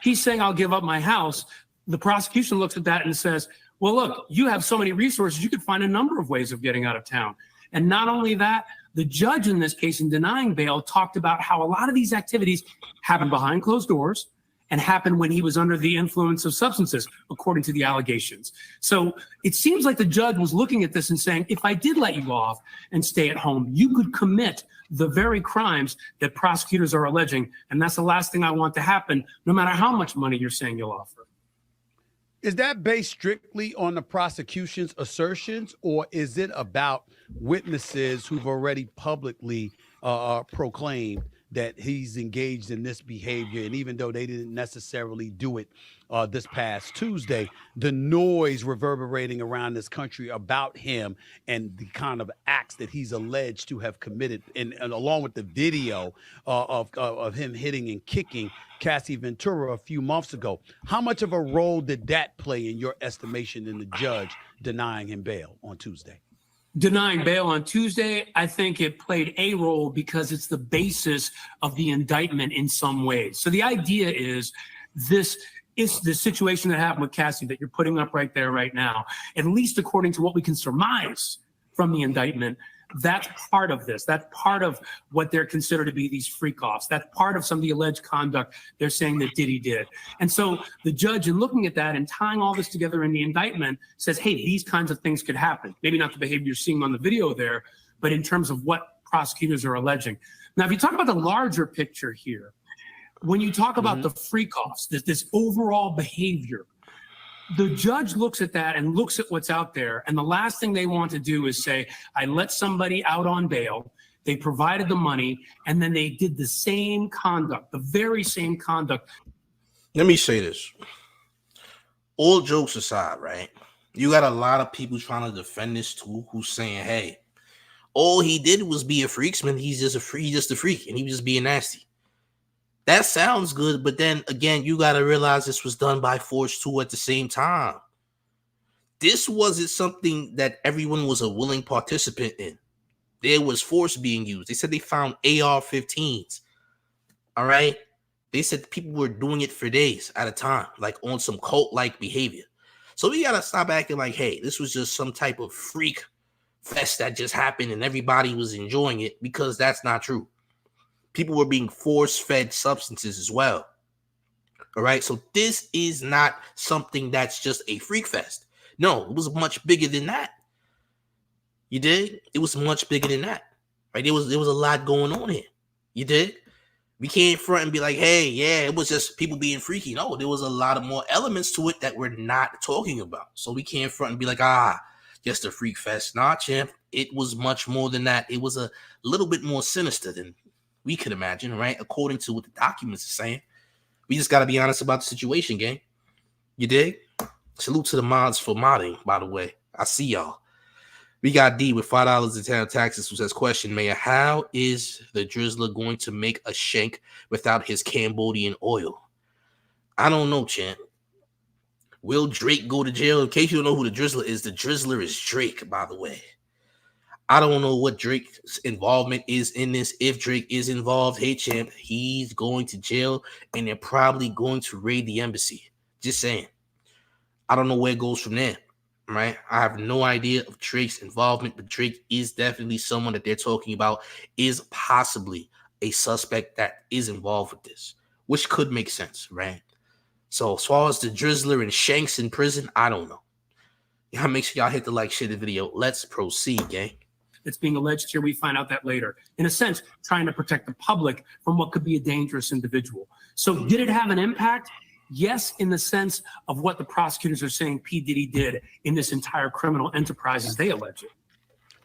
He's saying, I'll give up my house. The prosecution looks at that and says, well, look, you have so many resources, you could find a number of ways of getting out of town. And not only that, the judge in this case, in denying bail, talked about how a lot of these activities happen behind closed doors and happened when he was under the influence of substances, according to the allegations. So it seems like the judge was looking at this and saying, if I did let you off and stay at home, you could commit the very crimes that prosecutors are alleging. And that's the last thing I want to happen, no matter how much money you're saying you'll offer. Is that based strictly on the prosecution's assertions, or is it about witnesses who've already publicly proclaimed that he's engaged in this behavior? And even though they didn't necessarily do it this past Tuesday, the noise reverberating around this country about him and the kind of acts that he's alleged to have committed, and along with the video of him hitting and kicking Cassie Ventura a few months ago. How much of a role did that play in your estimation in the judge denying him bail on Tuesday? Denying bail on Tuesday, I think it played a role because it's the basis of the indictment in some ways. So the idea is this is the situation that happened with Cassie that you're putting up right there right now, at least according to what we can surmise from the indictment. That's part of this. That's part of what they're considered to be these freak-offs. That's part of some of the alleged conduct they're saying that Diddy did. And so the judge, in looking at that and tying all this together in the indictment, says, hey, these kinds of things could happen. Maybe not the behavior you're seeing on the video there, but in terms of what prosecutors are alleging. Now, if you talk about the larger picture here, when you talk about the freak-offs, this overall behavior, the judge looks at that and looks at what's out there. And the last thing they want to do is say, I let somebody out on bail. They provided the money. And then they did the same conduct, the very same conduct. Let me say this. All jokes aside, right? You got a lot of people trying to defend this too, who's saying, hey, all he did was be a freaksman. He's just a freak, and he was just being nasty. That sounds good, but then again, you got to realize this was done by force too at the same time. This wasn't something that everyone was a willing participant in. There was force being used. They said they found AR-15s. All right? They said people were doing it for days at a time, like on some cult-like behavior. So we got to stop acting like, hey, this was just some type of freak fest that just happened and everybody was enjoying it, because that's not true. People were being force-fed substances as well. All right. So this is not something that's just a freak fest. No, it was much bigger than that. You did? It was much bigger than that. Right? There was a lot going on here. You did? We can't front and be like, hey, yeah, it was just people being freaky. No, there was a lot of more elements to it that we're not talking about. So we can't front and be like, just a freak fest. Nah, champ. It was much more than that. It was a little bit more sinister than we could imagine, right? According to what the documents are saying. We just got to be honest about the situation, gang. You dig? Salute to the mods for modding, by the way. I see y'all. We got D with $5 in town taxes who says, question, Mayor, how is the Drizzler going to make a shank without his Cambodian oil? I don't know, champ. Will Drake go to jail? In case you don't know who the Drizzler is, the Drizzler is Drake, by the way. I don't know what Drake's involvement is in this. If Drake is involved, hey, champ, he's going to jail, and they're probably going to raid the embassy. Just saying. I don't know where it goes from there, right? I have no idea of Drake's involvement, but Drake is definitely someone that they're talking about is possibly a suspect that is involved with this, which could make sense, right? So as far as the Drizzler and Shanks in prison, I don't know. Y'all make sure y'all hit the like, share the video. Let's proceed, gang. That's being alleged here. We find out that later. In a sense, trying to protect the public from what could be a dangerous individual. So did it have an impact? Yes, in the sense of what the prosecutors are saying P. Diddy did in this entire criminal enterprise as they allege it.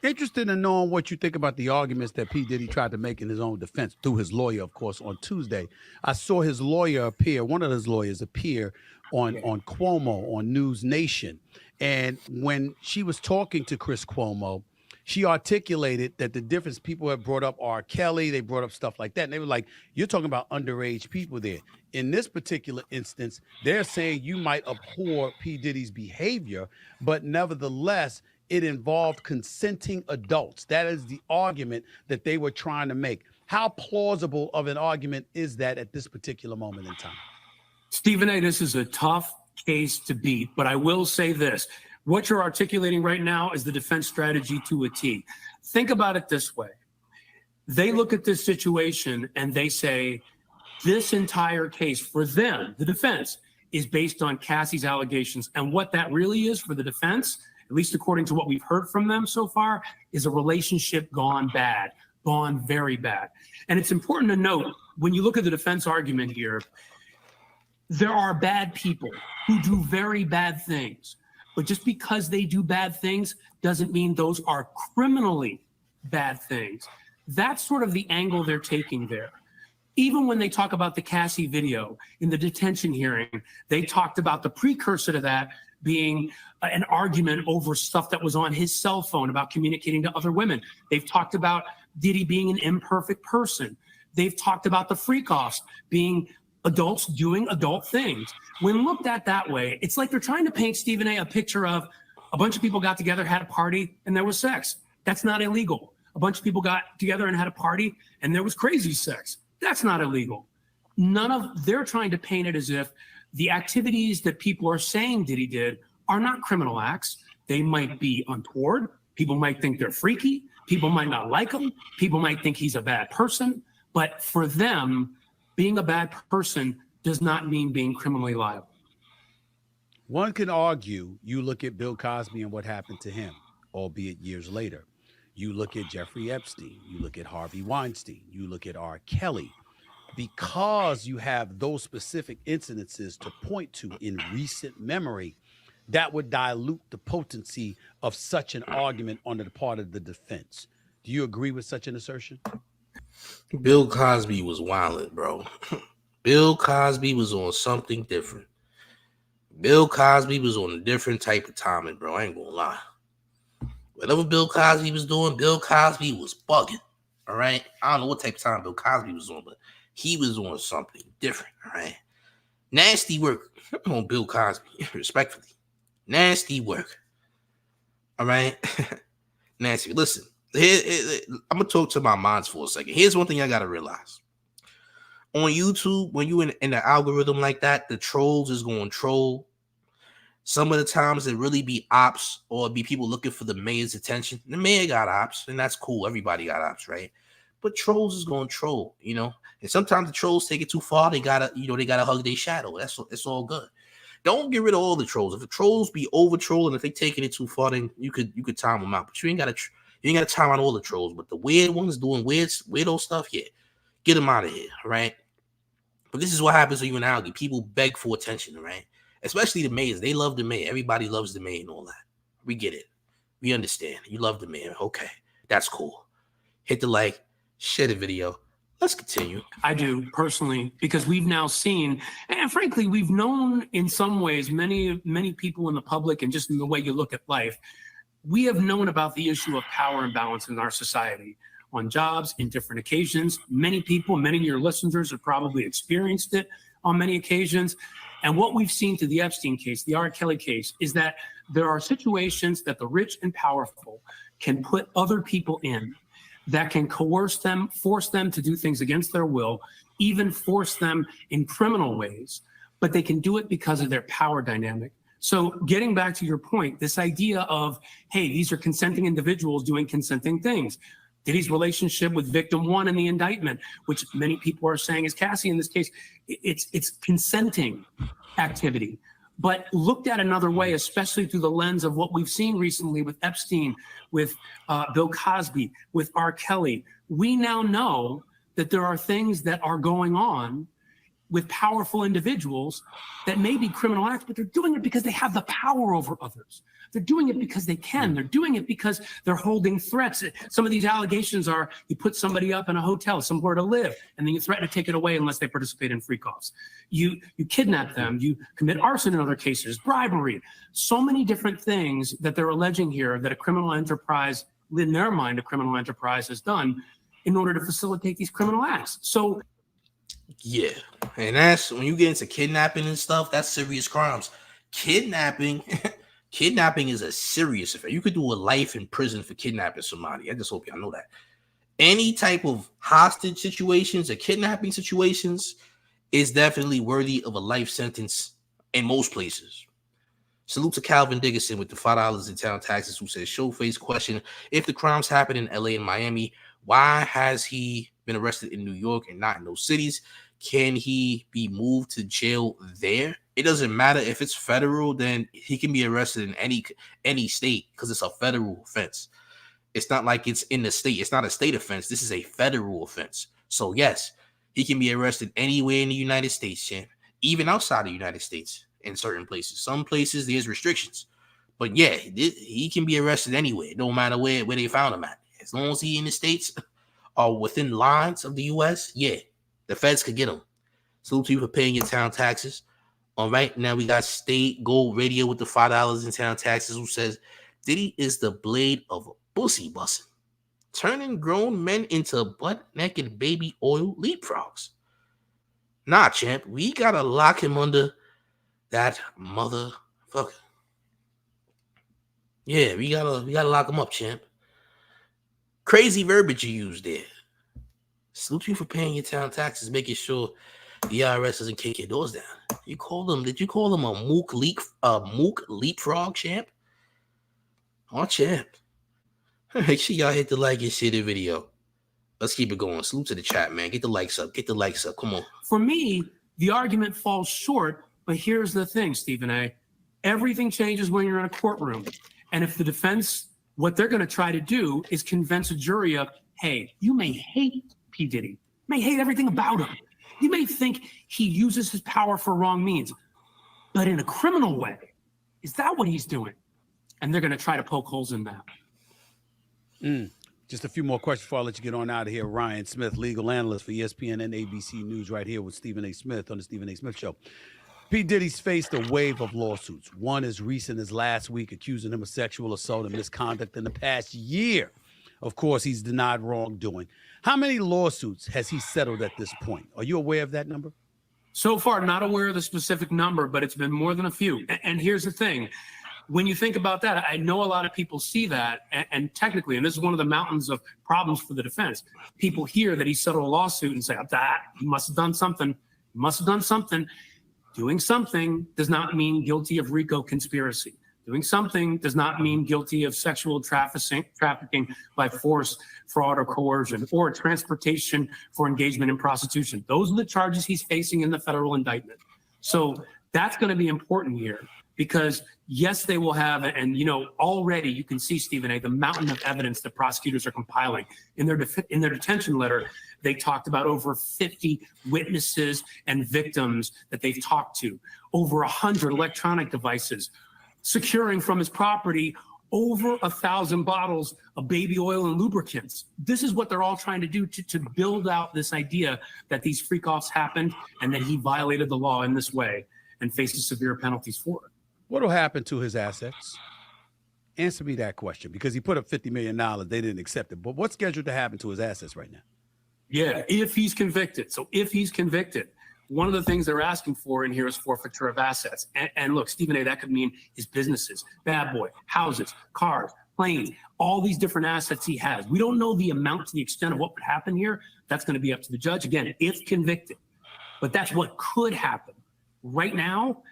Interested in knowing what you think about the arguments that P. Diddy tried to make in his own defense through his lawyer, of course, on Tuesday. I saw his lawyer appear, one of his lawyers appear on Cuomo on News Nation. And when she was talking to Chris Cuomo, she articulated that the difference people have brought up R. Kelly, they brought up stuff like that. And they were like, you're talking about underage people there. In this particular instance, they're saying you might abhor P. Diddy's behavior, but nevertheless, it involved consenting adults. That is the argument that they were trying to make. How plausible of an argument is that at this particular moment in time? Stephen A., this is a tough case to beat, but I will say this. What you're articulating right now is the defense strategy to a T. Think about it this way. They look at this situation and they say, this entire case for them, the defense, is based on Cassie's allegations. And what that really is for the defense, at least according to what we've heard from them so far, is a relationship gone bad, gone very bad. And it's important to note, when you look at the defense argument here, There are bad people who do very bad things. But just because they do bad things doesn't mean those are criminally bad things. That's sort of the angle they're taking there. Even when they talk about the Cassie video in the detention hearing, they talked about the precursor to that being an argument over stuff that was on his cell phone about communicating to other women. They've talked about Diddy being an imperfect person. They've talked about the freak-offs being adults doing adult things. When looked at that way, it's like they're trying to paint Stephen A. a picture of a bunch of people got together, had a party, and there was sex. That's not illegal. A bunch of people got together and had a party, and there was crazy sex. That's not illegal. They're trying to paint it as if the activities that people are saying Diddy did are not criminal acts. They might be untoward. People might think they're freaky. People might not like him. People might think he's a bad person. But for them, being a bad person does not mean being criminally liable. One can argue, you look at Bill Cosby and what happened to him, albeit years later. You look at Jeffrey Epstein, you look at Harvey Weinstein, you look at R. Kelly. Because you have those specific incidences to point to in recent memory, that would dilute the potency of such an argument on the part of the defense. Do you agree with such an assertion? Bill Cosby was wildin', bro. Bill Cosby was on something different. Bill Cosby was on a different type of timing, bro. I ain't gonna lie. Whatever Bill Cosby was doing, Bill Cosby was bugging. All right. I don't know what type of time Bill Cosby was on, but he was on something different. All right. Nasty work on Bill Cosby, respectfully. Nasty work. All right. Nasty. Listen, I'm gonna talk to my minds for a second. Here's one thing I gotta realize. On YouTube, when you in the algorithm like that, the trolls is going to troll. Some of the times it really be ops or be people looking for the mayor's attention. The mayor got ops, and that's cool. Everybody got ops, right? But trolls is going to troll, you know. And sometimes the trolls take it too far. They gotta hug their shadow. It's all good. Don't get rid of all the trolls. If the trolls be over trolling, if they taking it too far, then you could time them out. But you ain't gotta time out all the trolls. But the weird ones doing weirdo stuff, yeah, get them out of here, right? But this is what happens when you and Algie. People beg for attention, right? Especially the mayors. They love the mayor. Everybody loves the mayor and all that. We get it. We understand. You love the mayor. Okay. That's cool. Hit the like. Share the video. Let's continue. I do personally, because we've now seen, and frankly, we've known in some ways, many people in the public and just in the way you look at life, we have known about the issue of power imbalance in our society. On jobs, in different occasions. Many people, many of your listeners have probably experienced it on many occasions. And what we've seen through the Epstein case, the R. Kelly case, is that there are situations that the rich and powerful can put other people in that can coerce them, force them to do things against their will, even force them in criminal ways, but they can do it because of their power dynamic. So getting back to your point, this idea of, hey, these are consenting individuals doing consenting things. Diddy's relationship with victim one in the indictment, which many people are saying is Cassie in this case, it's consenting activity. But looked at another way, especially through the lens of what we've seen recently with Epstein, with Bill Cosby, with R. Kelly, we now know that there are things that are going on with powerful individuals that may be criminal acts, but they're doing it because they have the power over others. They're doing it because they can. They're doing it because they're holding threats. Some of these allegations are you put somebody up in a hotel, somewhere to live, and then you threaten to take it away unless they participate in freak-offs. You kidnap them. You commit arson in other cases, bribery. So many different things that they're alleging here that a criminal enterprise, in their mind, a criminal enterprise has done in order to facilitate these criminal acts. So yeah, and that's when you get into kidnapping and stuff, that's serious crimes. Kidnapping is a serious affair. You could do a life in prison for kidnapping somebody. I just hope y'all know that. Any type of hostage situations or kidnapping situations is definitely worthy of a life sentence in most places. Salute to Calvin Dickerson with the $5 in town taxes who says, Showface question, if the crimes happen in LA and Miami, why has he been arrested in New York and not in those cities? Can he be moved to jail there? It doesn't matter if it's federal, then he can be arrested in any state because it's a federal offense. It's not like it's in the state. It's not a state offense. This is a federal offense. So yes, he can be arrested anywhere in the United States, champ. even outside the United States in certain places. Some places there's restrictions. But yeah, he can be arrested anywhere, no matter where they found him at. As long as he in the States or within lines of the U.S., yeah, the feds could get him. Salute to you for paying your town taxes. All right, now we got State Gold Radio with the $5 in town taxes, who says Diddy is the blade of a pussy bussin', turning grown men into butt-naked baby oil leapfrogs. Nah, champ, we gotta lock him under that motherfucker. Yeah, we gotta lock him up, champ. Crazy verbiage you used there. Salute you for paying your town taxes, making sure the IRS doesn't kick your doors down. Did you call him a mook leapfrog, champ? Oh, champ. Make sure y'all hit the like and share the video. Let's keep it going. Salute to the chat, man. Get the likes up. Come on. For me, the argument falls short, but here's the thing, Stephen A. Everything changes when you're in a courtroom. And if the defense, what they're going to try to do is convince a jury of, hey, you may hate P. Diddy, may hate everything about him. You may think he uses his power for wrong means, but in a criminal way. Is that what he's doing? And they're going to try to poke holes in that. Just a few more questions before I let you get on out of here. Ryan Smith, legal analyst for ESPN and ABC News, right here with Stephen A. Smith on the Stephen A. Smith Show. P. Diddy's faced a wave of lawsuits, one as recent as last week accusing him of sexual assault and misconduct in the past year. Of course, he's denied wrongdoing. How many lawsuits has he settled at this point? Are you aware of that number? So far, not aware of the specific number, but it's been more than a few. And here's the thing. When you think about that, I know a lot of people see that, and technically, and this is one of the mountains of problems for the defense, people hear that he settled a lawsuit and say, he must have done something. Doing something does not mean guilty of RICO conspiracy. Doing something does not mean guilty of sexual trafficking by force, fraud, or coercion, or transportation for engagement in prostitution. Those are the charges he's facing in the federal indictment. So that's going to be important here because, yes, they will have, and already you can see, Stephen A., the mountain of evidence that prosecutors are compiling. In their detention letter, they talked about over 50 witnesses and victims that they've talked to, over 100 electronic devices, securing from his property over 1,000 bottles of baby oil and lubricants. This is what they're all trying to do to build out this idea that these freak-offs happened and that he violated the law in this way and faces severe penalties for it. What will happen to his assets? Answer me that question, because he put up $50 million. They didn't accept it. But what's scheduled to happen to his assets right now? Yeah, if he's convicted. So if he's convicted, one of the things they're asking for in here is forfeiture of assets. And look, Stephen A., that could mean his businesses, bad boy, houses, cars, planes, all these different assets he has. We don't know the amount to the extent of what would happen here. That's going to be up to the judge. Again, if convicted. But that's what could happen. Right now,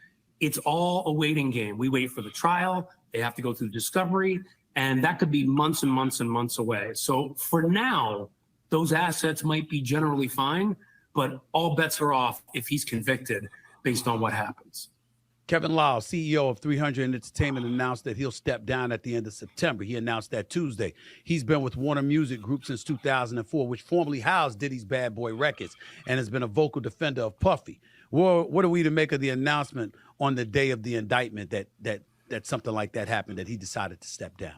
it's all a waiting game. We wait for the trial. They have to go through the discovery. And that could be months and months and months away. So for now, those assets might be generally fine, but all bets are off if he's convicted based on what happens. Kevin Lau, CEO of 300 Entertainment, announced that he'll step down at the end of September. He announced that Tuesday. He's been with Warner Music Group since 2004, which formerly housed Diddy's Bad Boy Records, and has been a vocal defender of Puffy. Well, what are we to make of the announcement on the day of the indictment that something like that happened, that he decided to step down?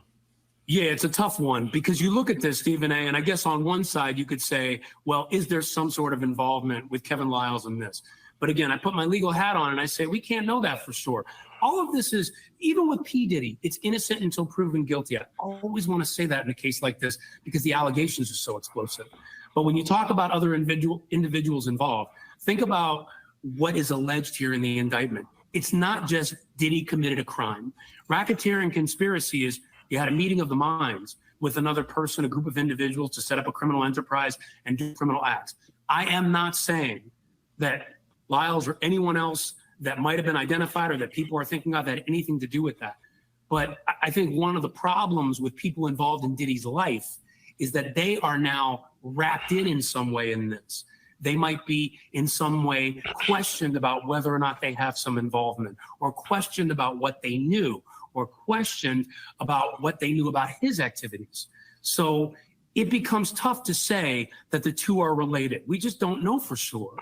Yeah, it's a tough one because you look at this, Stephen A., and I guess on one side you could say, well, is there some sort of involvement with Kevin Liles in this? But again, I put my legal hat on and I say, we can't know that for sure. All of this is, even with P. Diddy, it's innocent until proven guilty. I always want to say that in a case like this because the allegations are so explosive. But when you talk about other individuals involved, think about what is alleged here in the indictment. It's not just Diddy committed a crime. Racketeering conspiracy is you had a meeting of the minds with another person, a group of individuals to set up a criminal enterprise and do criminal acts. I am not saying that Liles or anyone else that might have been identified or that people are thinking of had anything to do with that. But I think one of the problems with people involved in Diddy's life is that they are now wrapped in some way in this. They might be in some way questioned about whether or not they have some involvement, or questioned about what they knew, or questioned about what they knew about his activities. So it becomes tough to say that the two are related. We just don't know for sure.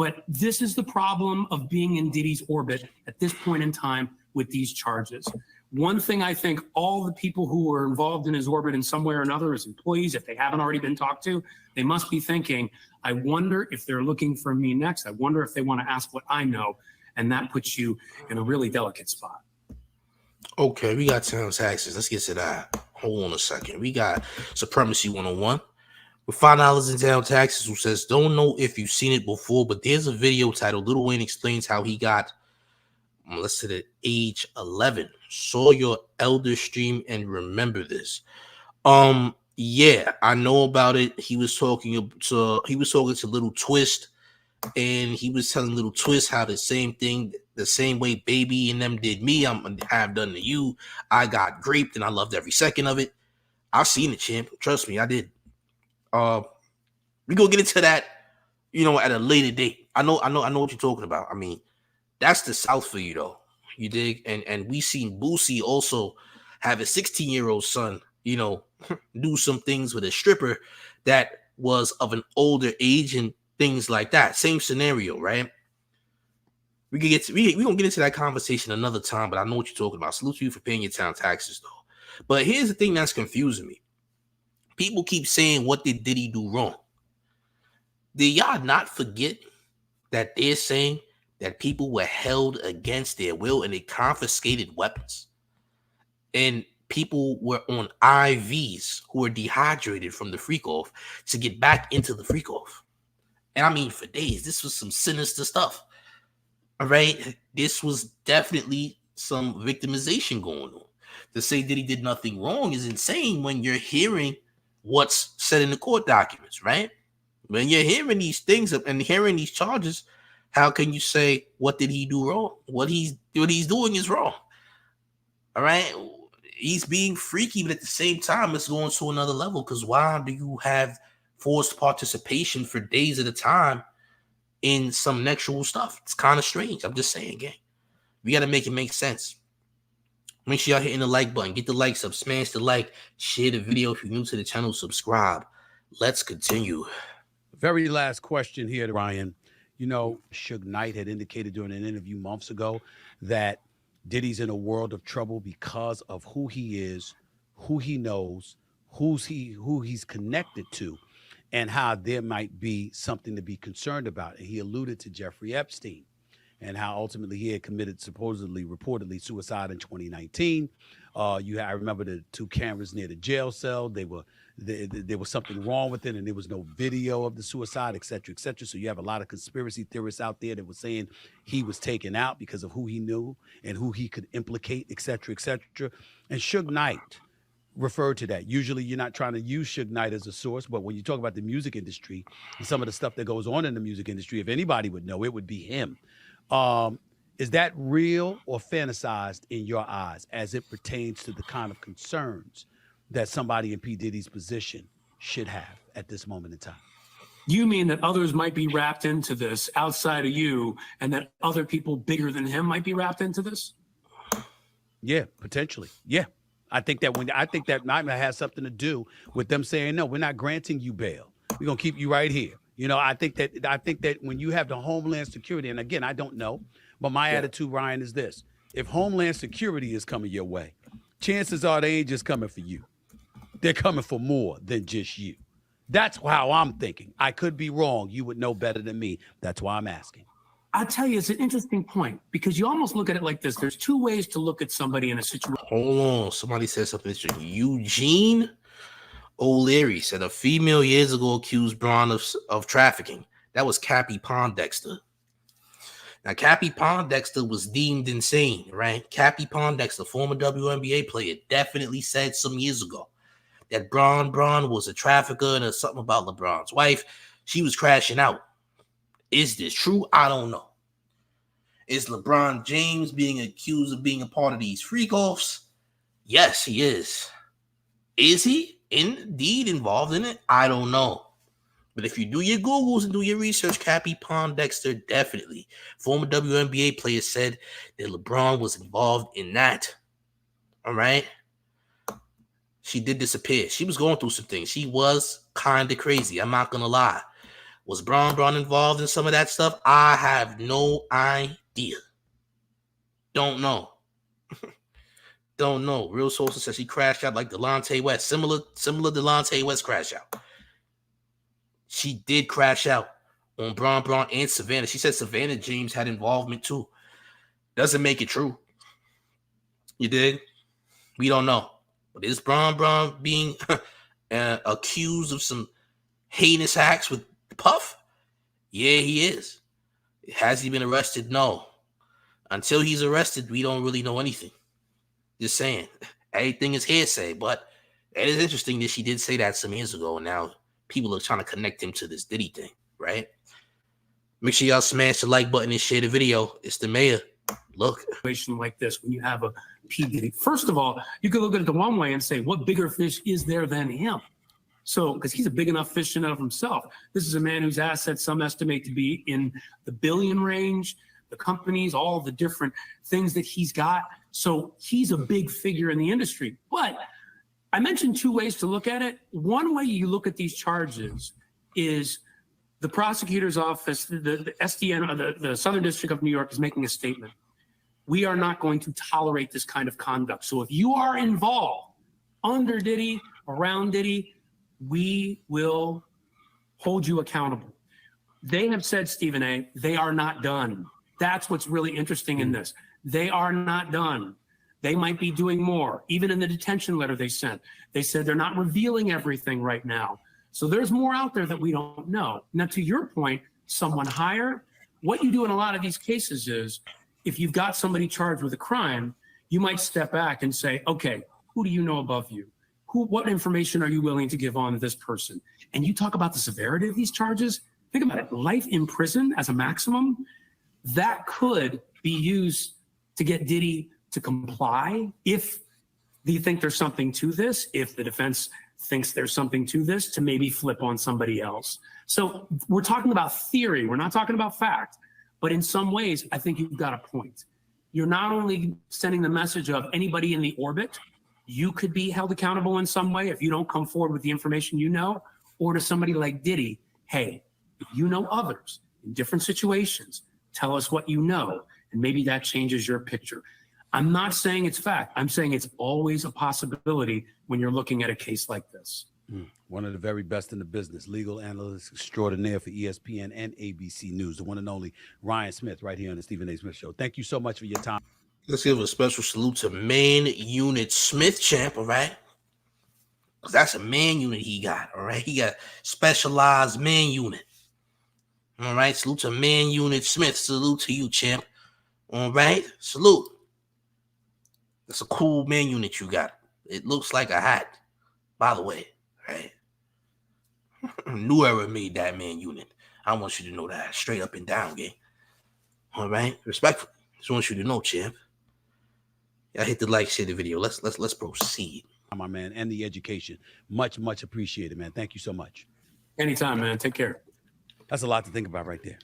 But this is the problem of being in Diddy's orbit at this point in time with these charges. One thing I think all the people who are involved in his orbit in some way or another as employees, if they haven't already been talked to, they must be thinking, I wonder if they're looking for me next. I wonder if they want to ask what I know. And that puts you in a really delicate spot. Okay, we got town taxes. Let's get to that. Hold on a second. We got Supremacy 101. With $5 in town taxes, who says, don't know if you've seen it before, but there's a video titled Lil Wayne Explains How He Got molested at age 11. Saw your elder stream and remember this. Yeah, I know about it. He was talking to Little Twist, and he was telling Little Twist how the same way Baby and them did me, I've done to you. I got raped and I loved every second of it. I've seen it, champ. Trust me, I did. We gonna get into that, at a later date. I know what you're talking about. I mean, that's the South for you, though. You dig? And we seen Boosie also have a 16-year-old son, do some things with a stripper that was of an older age and things like that. Same scenario, right? We gonna get into that conversation another time, but I know what you're talking about. Salute to you for paying your town taxes, though. But here's the thing that's confusing me. People keep saying, what did Diddy do wrong? Did y'all not forget that they're saying that people were held against their will and they confiscated weapons? And people were on IVs who were dehydrated from the freak-off to get back into the freak-off. And I mean, for days, this was some sinister stuff. All right? This was definitely some victimization going on. To say Diddy did nothing wrong is insane when you're hearing what's said in the court documents, right? When you're hearing these things and hearing these charges, how can you say, what did he do wrong? What he's doing is wrong. All right? He's being freaky, but at the same time, it's going to another level, because why do you have forced participation for days at a time in some sexual stuff? It's kind of strange. I'm just saying, gang. We got to make it make sense. Make sure y'all hitting the like button. Get the likes up. Smash the like. Share the video. If you're new to the channel, subscribe. Let's continue. Very last question here, Ryan. Suge Knight had indicated during an interview months ago that Diddy's in a world of trouble because of who he is, who he knows, who he's connected to, and how there might be something to be concerned about. And he alluded to Jeffrey Epstein and how ultimately he had committed reportedly suicide in 2019. I remember the two cameras near the jail cell. There was something wrong with it, and there was no video of the suicide, et cetera, et cetera. So you have a lot of conspiracy theorists out there that were saying he was taken out because of who he knew and who he could implicate, et cetera, et cetera. And Suge Knight referred to that. Usually you're not trying to use Suge Knight as a source, but when you talk about the music industry and some of the stuff that goes on in the music industry, if anybody would know, it would be him. Is that real or fantasized in your eyes as it pertains to the kind of concerns that somebody in P. Diddy's position should have at this moment in time? You mean that others might be wrapped into this outside of you, and that other people bigger than him might be wrapped into this? Yeah, potentially. Yeah. I think that might have something to do with them saying, no, we're not granting you bail. We're going to keep you right here. I think that when you have the Homeland Security, and again, I don't know, but my attitude, Ryan, is this. If Homeland Security is coming your way, chances are they ain't just coming for you. They're coming for more than just you. That's how I'm thinking. I could be wrong. You would know better than me. That's why I'm asking. I'll tell you, it's an interesting point, because you almost look at it like this. There's two ways to look at somebody in a situation. Hold on. Somebody said something interesting. Eugene O'Leary said a female years ago accused Braun of trafficking. That was Cappy Pondexter. Now, Cappy Pondexter was deemed insane, right? Cappy Pondexter, former WNBA player, definitely said some years ago that Braun was a trafficker and something about LeBron's wife. She was crashing out. Is this true? I don't know. Is LeBron James being accused of being a part of these freak-offs? Yes, he is. Is he indeed involved in it? I don't know. But if you do your Googles and do your research, Cappy Pondexter definitely. Former WNBA player said that LeBron was involved in that. All right? She did disappear. She was going through some things. She was kind of crazy. I'm not going to lie. Was Bron involved in some of that stuff? I have no idea. Don't know. Don't know. Real sources says he crashed out like Delonte West. Similar Delonte West crash out. She did crash out on Bron and Savannah. She said Savannah James had involvement too. Doesn't make it true. You did? We don't know. But is Bron being accused of some heinous acts with Puff? Yeah, he is. Has he been arrested? No. Until he's arrested, we don't really know anything. Just saying. Everything is hearsay, but it is interesting that she did say that some years ago, and now people are trying to connect him to this Diddy thing, right? Make sure y'all smash the like button and share the video. It's the mayor. Look. Situation like this, when you have a P. Diddy, first of all, you could look at it the one way and say, what bigger fish is there than him? So, because he's a big enough fish in and of himself. This is a man whose assets some estimate to be in the billion range, the companies, all the different things that he's got. So he's a big figure in the industry. But I mentioned two ways to look at it. One way you look at these charges is the prosecutor's office, the SDN, the Southern District of New York is making a statement. We are not going to tolerate this kind of conduct. So if you are involved under Diddy, around Diddy, we will hold you accountable. They have said, Stephen A., they are not done. That's what's really interesting in this. They are not done. They might be doing more. Even in the detention letter they sent, they said they're not revealing everything right now. So there's more out there that we don't know. Now, to your point, someone higher, what you do in a lot of these cases is, if you've got somebody charged with a crime, you might step back and say, okay, who do you know above you? What information are you willing to give on this person? And you talk about the severity of these charges. Think about it. Life in prison as a maximum, that could be used to get Diddy to comply if you think there's something to this, if the defense thinks there's something to this, to maybe flip on somebody else. So we're talking about theory. We're not talking about fact. But in some ways, I think you've got a point. You're not only sending the message of anybody in the orbit, you could be held accountable in some way if you don't come forward with the information you know, or to somebody like Diddy, hey, if you know others in different situations, tell us what you know, and maybe that changes your picture. I'm not saying it's fact. I'm saying it's always a possibility when you're looking at a case like this. One of the very best in the business, legal analyst extraordinaire for ESPN and ABC News, the one and only Ryan Smith, right here on the Stephen A. Smith Show. Thank you so much for your time. Let's give a special salute to Man Unit Smith, champ, all right? Because that's a man unit he got, all right? He got specialized man unit. All right? Salute to Man Unit Smith. Salute to you, champ. All right? Salute. That's a cool man unit you got. It looks like a hat, by the way, right? New Era made that man unit. I want you to know that. Straight up and down, gang. All right? Respectfully. Just want you to know, champ. Y'all hit the like, share the video. Let's proceed. My man, and the education. Much, much appreciated, man. Thank you so much. Anytime, man. Take care. That's a lot to think about right there.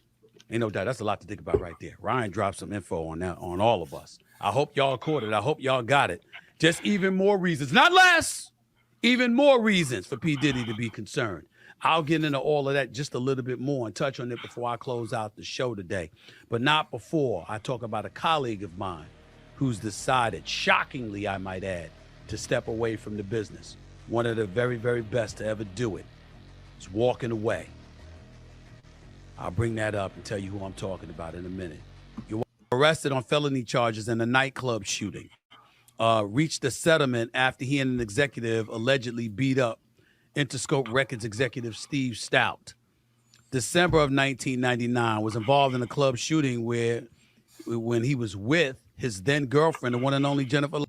Ain't no doubt. That's a lot to think about right there. Ryan dropped some info on that, on all of us. I hope y'all caught it. I hope y'all got it. Just even more reasons, not less, even more reasons for P. Diddy to be concerned. I'll get into all of that just a little bit more and touch on it before I close out the show today. But not before I talk about a colleague of mine who's decided, shockingly, I might add, to step away from the business. One of the very, very best to ever do it. Is walking away. I'll bring that up and tell you who I'm talking about in a minute. You were arrested on felony charges in a nightclub shooting. Reached a settlement after he and an executive allegedly beat up Interscope Records executive Steve Stout. December of 1999, was involved in a club shooting when he was with his then girlfriend, the one and only Jennifer.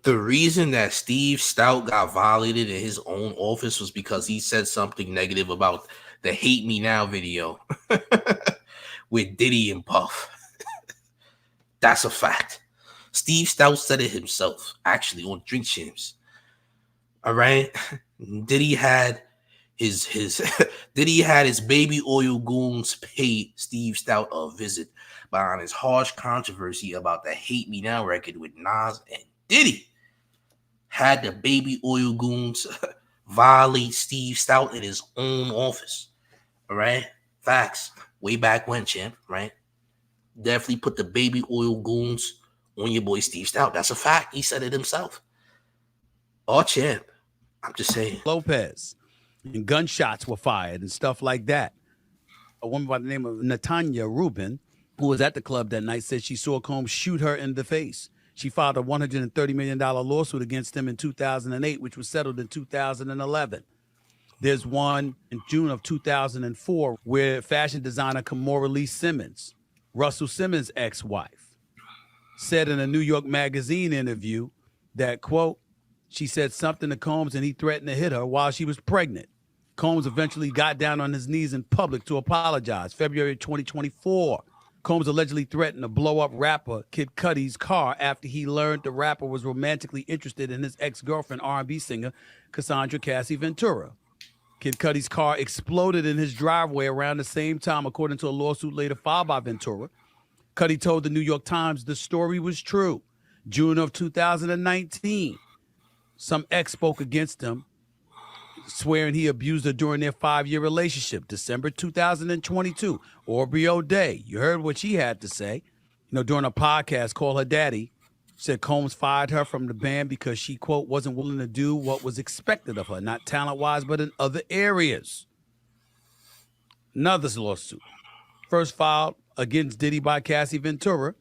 The reason that Steve Stout got violated in his own office was because he said something negative about the Hate Me Now video with Diddy and Puff. That's a fact. Steve Stout said it himself, actually, on Drink Champs. All right. Diddy had his baby oil goons pay Steve Stout a visit behind his harsh controversy about the Hate Me Now record with Nas and Diddy. Had the baby oil goons violate Steve Stout in his own office. All right? Facts. Way back when, champ, right? Definitely put the baby oil goons on your boy Steve Stout. That's a fact. He said it himself. Oh, champ. I'm just saying. Lopez, and gunshots were fired and stuff like that. A woman by the name of Natanya Rubin, who was at the club that night, said she saw Combs shoot her in the face. She filed a $130 million lawsuit against him in 2008, which was settled in 2011. There's one in June of 2004 where fashion designer Kimora Lee Simmons, Russell Simmons' ex-wife, said in a New York Magazine interview that, quote, she said something to Combs and he threatened to hit her while she was pregnant. Combs eventually got down on his knees in public to apologize. February 2024, Combs allegedly threatened to blow up rapper Kid Cudi's car after he learned the rapper was romantically interested in his ex-girlfriend, R&B singer Cassandra Cassie Ventura. Kid Cudi's car exploded in his driveway around the same time, according to a lawsuit later filed by Ventura. Cudi told the New York Times the story was true. June of 2019, some ex spoke against him, swearing he abused her during their 5-year relationship. December 2022, Aubrey O'Day, you heard what she had to say. During a podcast called Her Daddy, said Combs fired her from the band because she, quote, wasn't willing to do what was expected of her, not talent-wise, but in other areas. Another lawsuit, first filed against Diddy by Cassie Ventura.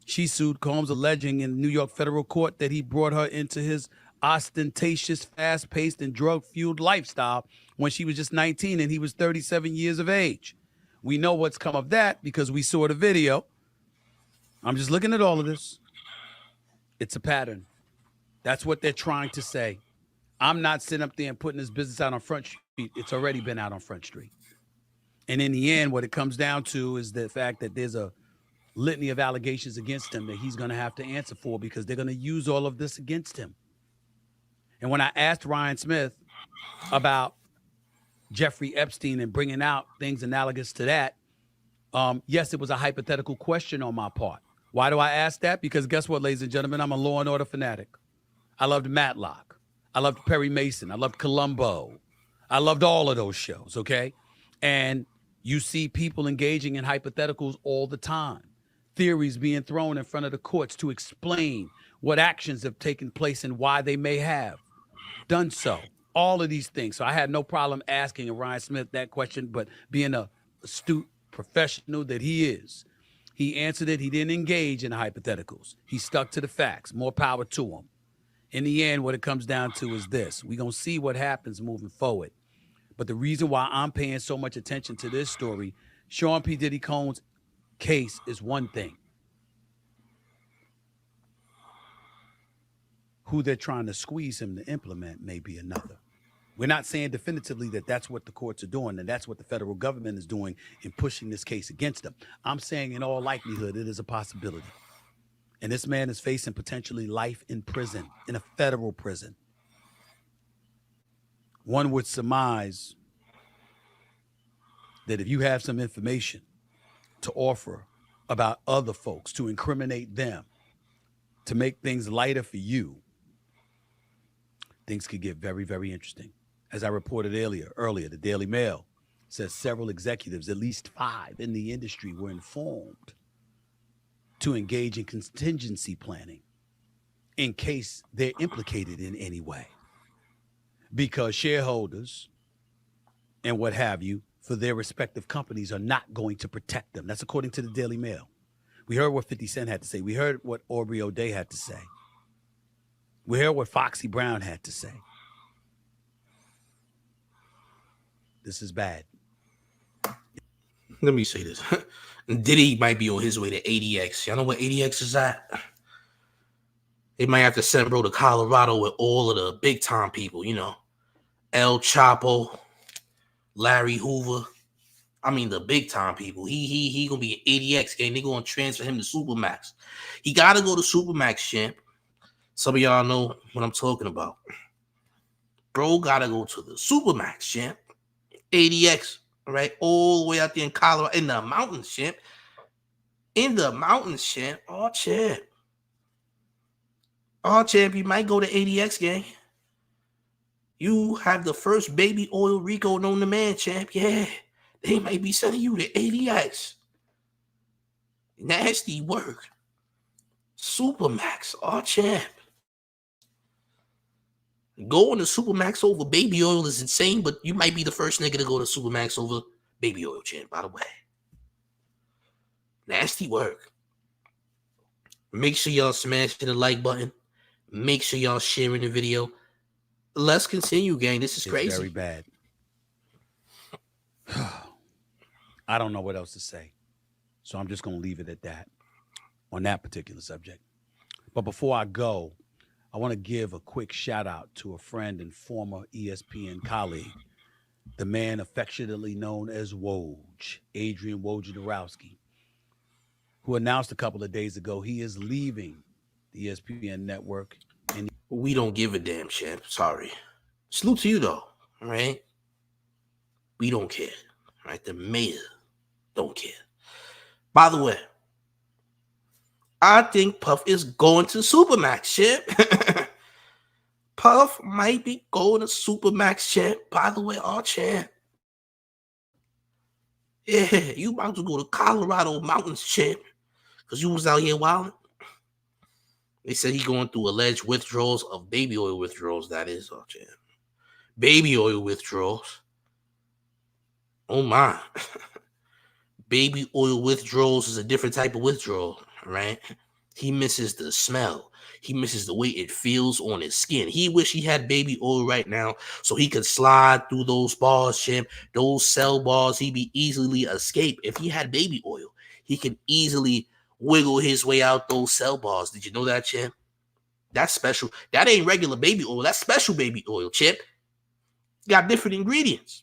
She sued Combs, alleging in New York federal court that he brought her into his ostentatious, fast-paced, and drug-fueled lifestyle when she was just 19 and he was 37 years of age. We know what's come of that because we saw the video. I'm just looking at all of this. It's a pattern. That's what they're trying to say. I'm not sitting up there and putting this business out on Front Street. It's already been out on Front Street. And in the end, what it comes down to is the fact that there's a litany of allegations against him that he's going to have to answer for because they're going to use all of this against him. And when I asked Ryan Smith about Jeffrey Epstein and bringing out things analogous to that, yes, it was a hypothetical question on my part. Why do I ask that? Because guess what, ladies and gentlemen? I'm a Law and Order fanatic. I loved Matlock. I loved Perry Mason. I loved Columbo. I loved all of those shows, okay? And you see people engaging in hypotheticals all the time. Theories being thrown in front of the courts to explain what actions have taken place and why they may have done so. All of these things. So I had no problem asking Ryan Smith that question, but being a astute professional that he is, he answered it. He didn't engage in hypotheticals. He stuck to the facts. More power to him. In the end, what it comes down to is this. We're going to see what happens moving forward. But the reason why I'm paying so much attention to this story, Sean P. Diddy Combs' case is one thing. Who they're trying to squeeze him to implement may be another. We're not saying definitively that that's what the courts are doing and that's what the federal government is doing in pushing this case against them. I'm saying in all likelihood, it is a possibility. And this man is facing potentially life in prison, in a federal prison. One would surmise that if you have some information to offer about other folks, to incriminate them, to make things lighter for you, things could get very, very interesting. As I reported earlier, the Daily Mail says several executives, at least 5 in the industry, were informed to engage in contingency planning in case they're implicated in any way. Because shareholders and what have you for their respective companies are not going to protect them. That's according to the Daily Mail. We heard what 50 Cent had to say. We heard what Aubrey O'Day had to say. We heard what Foxy Brown had to say. This is bad. Let me say this. Diddy might be on his way to ADX. Y'all know what ADX is at? They might have to send bro to Colorado with all of the big time people, El Chapo, Larry Hoover. I mean the big time people. He gonna be an ADX game. They gonna transfer him to Supermax. He gotta go to Supermax, champ. Some of y'all know what I'm talking about. Bro gotta go to the Supermax, champ. ADX, all right, all the way out there in Colorado, in the mountains, champ. In the mountains, champ. Oh, champ. Oh, champ, you might go to ADX, gang. You have the first baby oil Rico known to man, champ. Yeah, they might be sending you the ADX. Nasty work. Supermax, champ. Going to Supermax over baby oil is insane, but you might be the first nigga to go to Supermax over baby oil, champ, by the way. Nasty work. Make sure y'all smashing the like button. Make sure y'all sharing the video. Let's continue, gang. This is crazy. It's very bad. I don't know what else to say. So I'm just going to leave it at that on that particular subject. But before I go, I want to give a quick shout out to a friend and former ESPN colleague, the man affectionately known as Woj, Adrian Wojnarowski, who announced a couple of days ago he is leaving the ESPN network. And we don't give a damn, champ. Sorry. Salute to you, though. All right? We don't care. All right? The mayor don't care. By the way, I think Puff is going to Supermax, champ. Puff might be going to Supermax, champ. By the way, champ. Yeah, you about to go to Colorado Mountains, champ. Because you was out here wilding. They said he going through alleged withdrawals of baby oil withdrawals, that is, champ. Baby oil withdrawals. Oh, my. Baby oil withdrawals is a different type of withdrawal, right? He misses the smell. He misses the way it feels on his skin. He wish he had baby oil right now so he could slide through those bars, champ. Those cell bars, he'd be easily escape. If he had baby oil, he could easily wiggle his way out those cell bars. Did you know that, champ? That's special. That ain't regular baby oil. That's special baby oil, champ. Got different ingredients.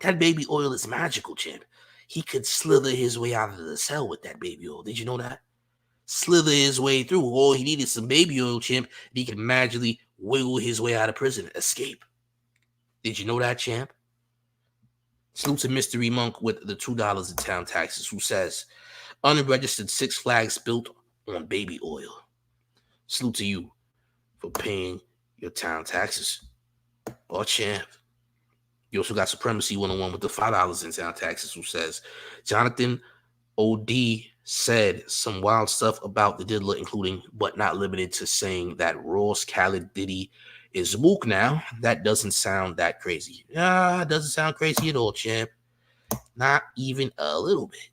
That baby oil is magical, champ. He could slither his way out of the cell with that baby oil. Did you know that? Slither his way through. All he needed some baby oil, champ. And he could magically wiggle his way out of prison. Escape. Did you know that, champ? Salute to Mystery Monk with the $2 in town taxes, who says, unregistered Six Flags built on baby oil. Salute to you for paying your town taxes. Champ. You also got Supremacy 101 with the $5 in town taxes, who says, Jonathan O.D. said some wild stuff about the diddler, including but not limited to saying that Ross Khaled Diddy is Mook now. That doesn't sound that crazy. It doesn't sound crazy at all, champ. Not even a little bit.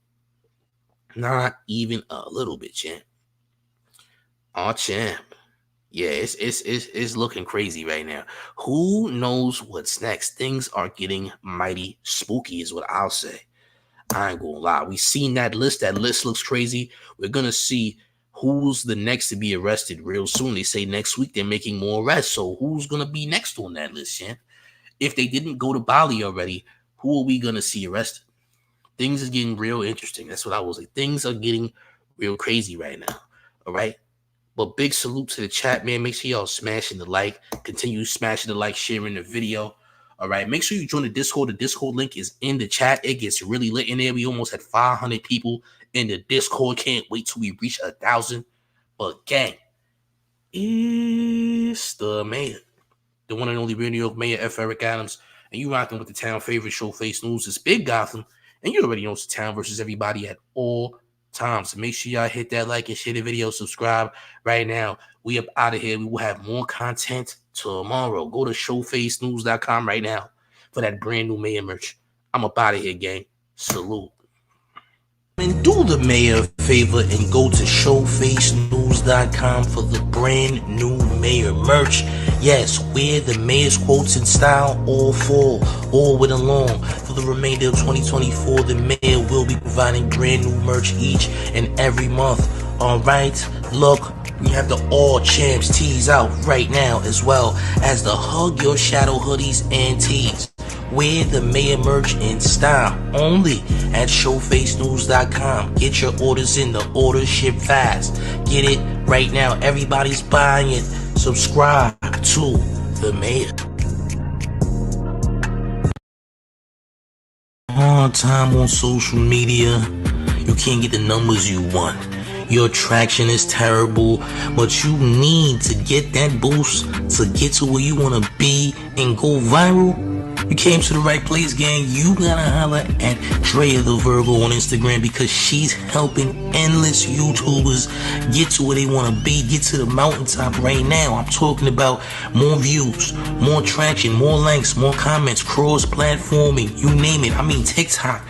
Not even a little bit, champ. Champ. Yeah, it's looking crazy right now. Who knows what's next? Things are getting mighty spooky is what I'll say. I ain't gonna lie. We seen that list. That list looks crazy. We're gonna see who's the next to be arrested real soon. They say next week they're making more arrests. So who's gonna be next on that list, champ? If they didn't go to Bali already, who are we gonna see arrested? Things is getting real interesting. That's what I will say. Things are getting real crazy right now. All right. But big salute to the chat, man. Make sure y'all smashing the like. Continue smashing the like, sharing the video. All right. Make sure you join the Discord. The Discord link is in the chat. It gets really lit in there. We almost had 500 people in the Discord. Can't wait till we reach 1,000. But gang, it's the mayor. The one and only real New York Mayor, F. Eric Adams. And you rocking with the town favorite Showface News. It's Big Gotham. And you already know it's the town versus everybody at all times. So make sure y'all hit that like and share the video. Subscribe right now. We up out of here. We will have more content tomorrow. Go to showfacenews.com right now for that brand new mayor merch. I'm up out of here, gang. Salute. And do the mayor a favor and go to showfacenews.com for the brand new mayor merch. Yes, wear the mayor's quotes in style all fall, all winter long. For the remainder of 2024, the mayor will be providing brand new merch each and every month. All right, look, we have the All Champs tees out right now, as well as the Hug Your Shadow hoodies and tees. Wear the mayor merch in style only at showfacenews.com. Get your orders in. The orders ship fast. Get it right now. Everybody's buying it. Subscribe to the mayor. Hard time on social media. You can't get the numbers you want. Your traction is terrible, but you need to get that boost to get to where you want to be and go viral. You came to the right place, gang. You gotta holler at Drea the Virgo on Instagram because she's helping endless YouTubers get to where they want to be, get to the mountaintop right now. I'm talking about more views, more traction, more likes, more comments, cross-platforming, you name it. I mean TikTok,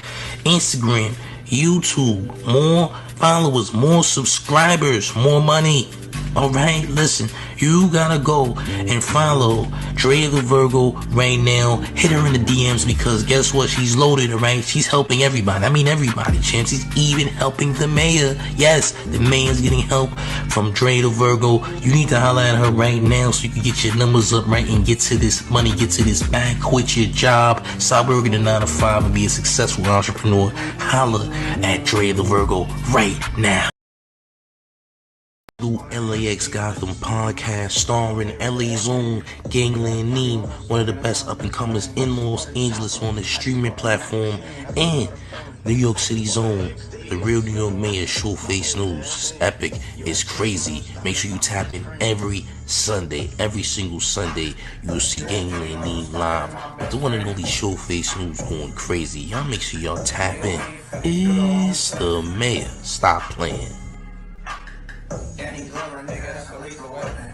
Instagram, YouTube, more followers, more subscribers, more money. Alright, listen, you gotta go and follow Drea the Virgo right now. Hit her in the DMs because guess what? She's loaded, alright? She's helping everybody. I mean everybody, champ. She's even helping the mayor. Yes, the mayor's getting help from Drea the Virgo. You need to holler at her right now so you can get your numbers up, right? And get to this money, get to this bag, quit your job, stop working a 9 to 5 and be a successful entrepreneur. Holler at Drea the Virgo right now. LAX Gotham podcast starring LA's own Gangland Neem, one of the best up-and-comers in Los Angeles on the streaming platform, and New York City's own, the real New York mayor, Showface News. It's epic. It's crazy. Make sure you tap in every Sunday. Every single Sunday, you'll see Gangland Neem live with the one and only Showface News going crazy. Y'all make sure y'all tap in. It's the mayor. Stop playing. And he's over a nigga, that's a lethal weapon.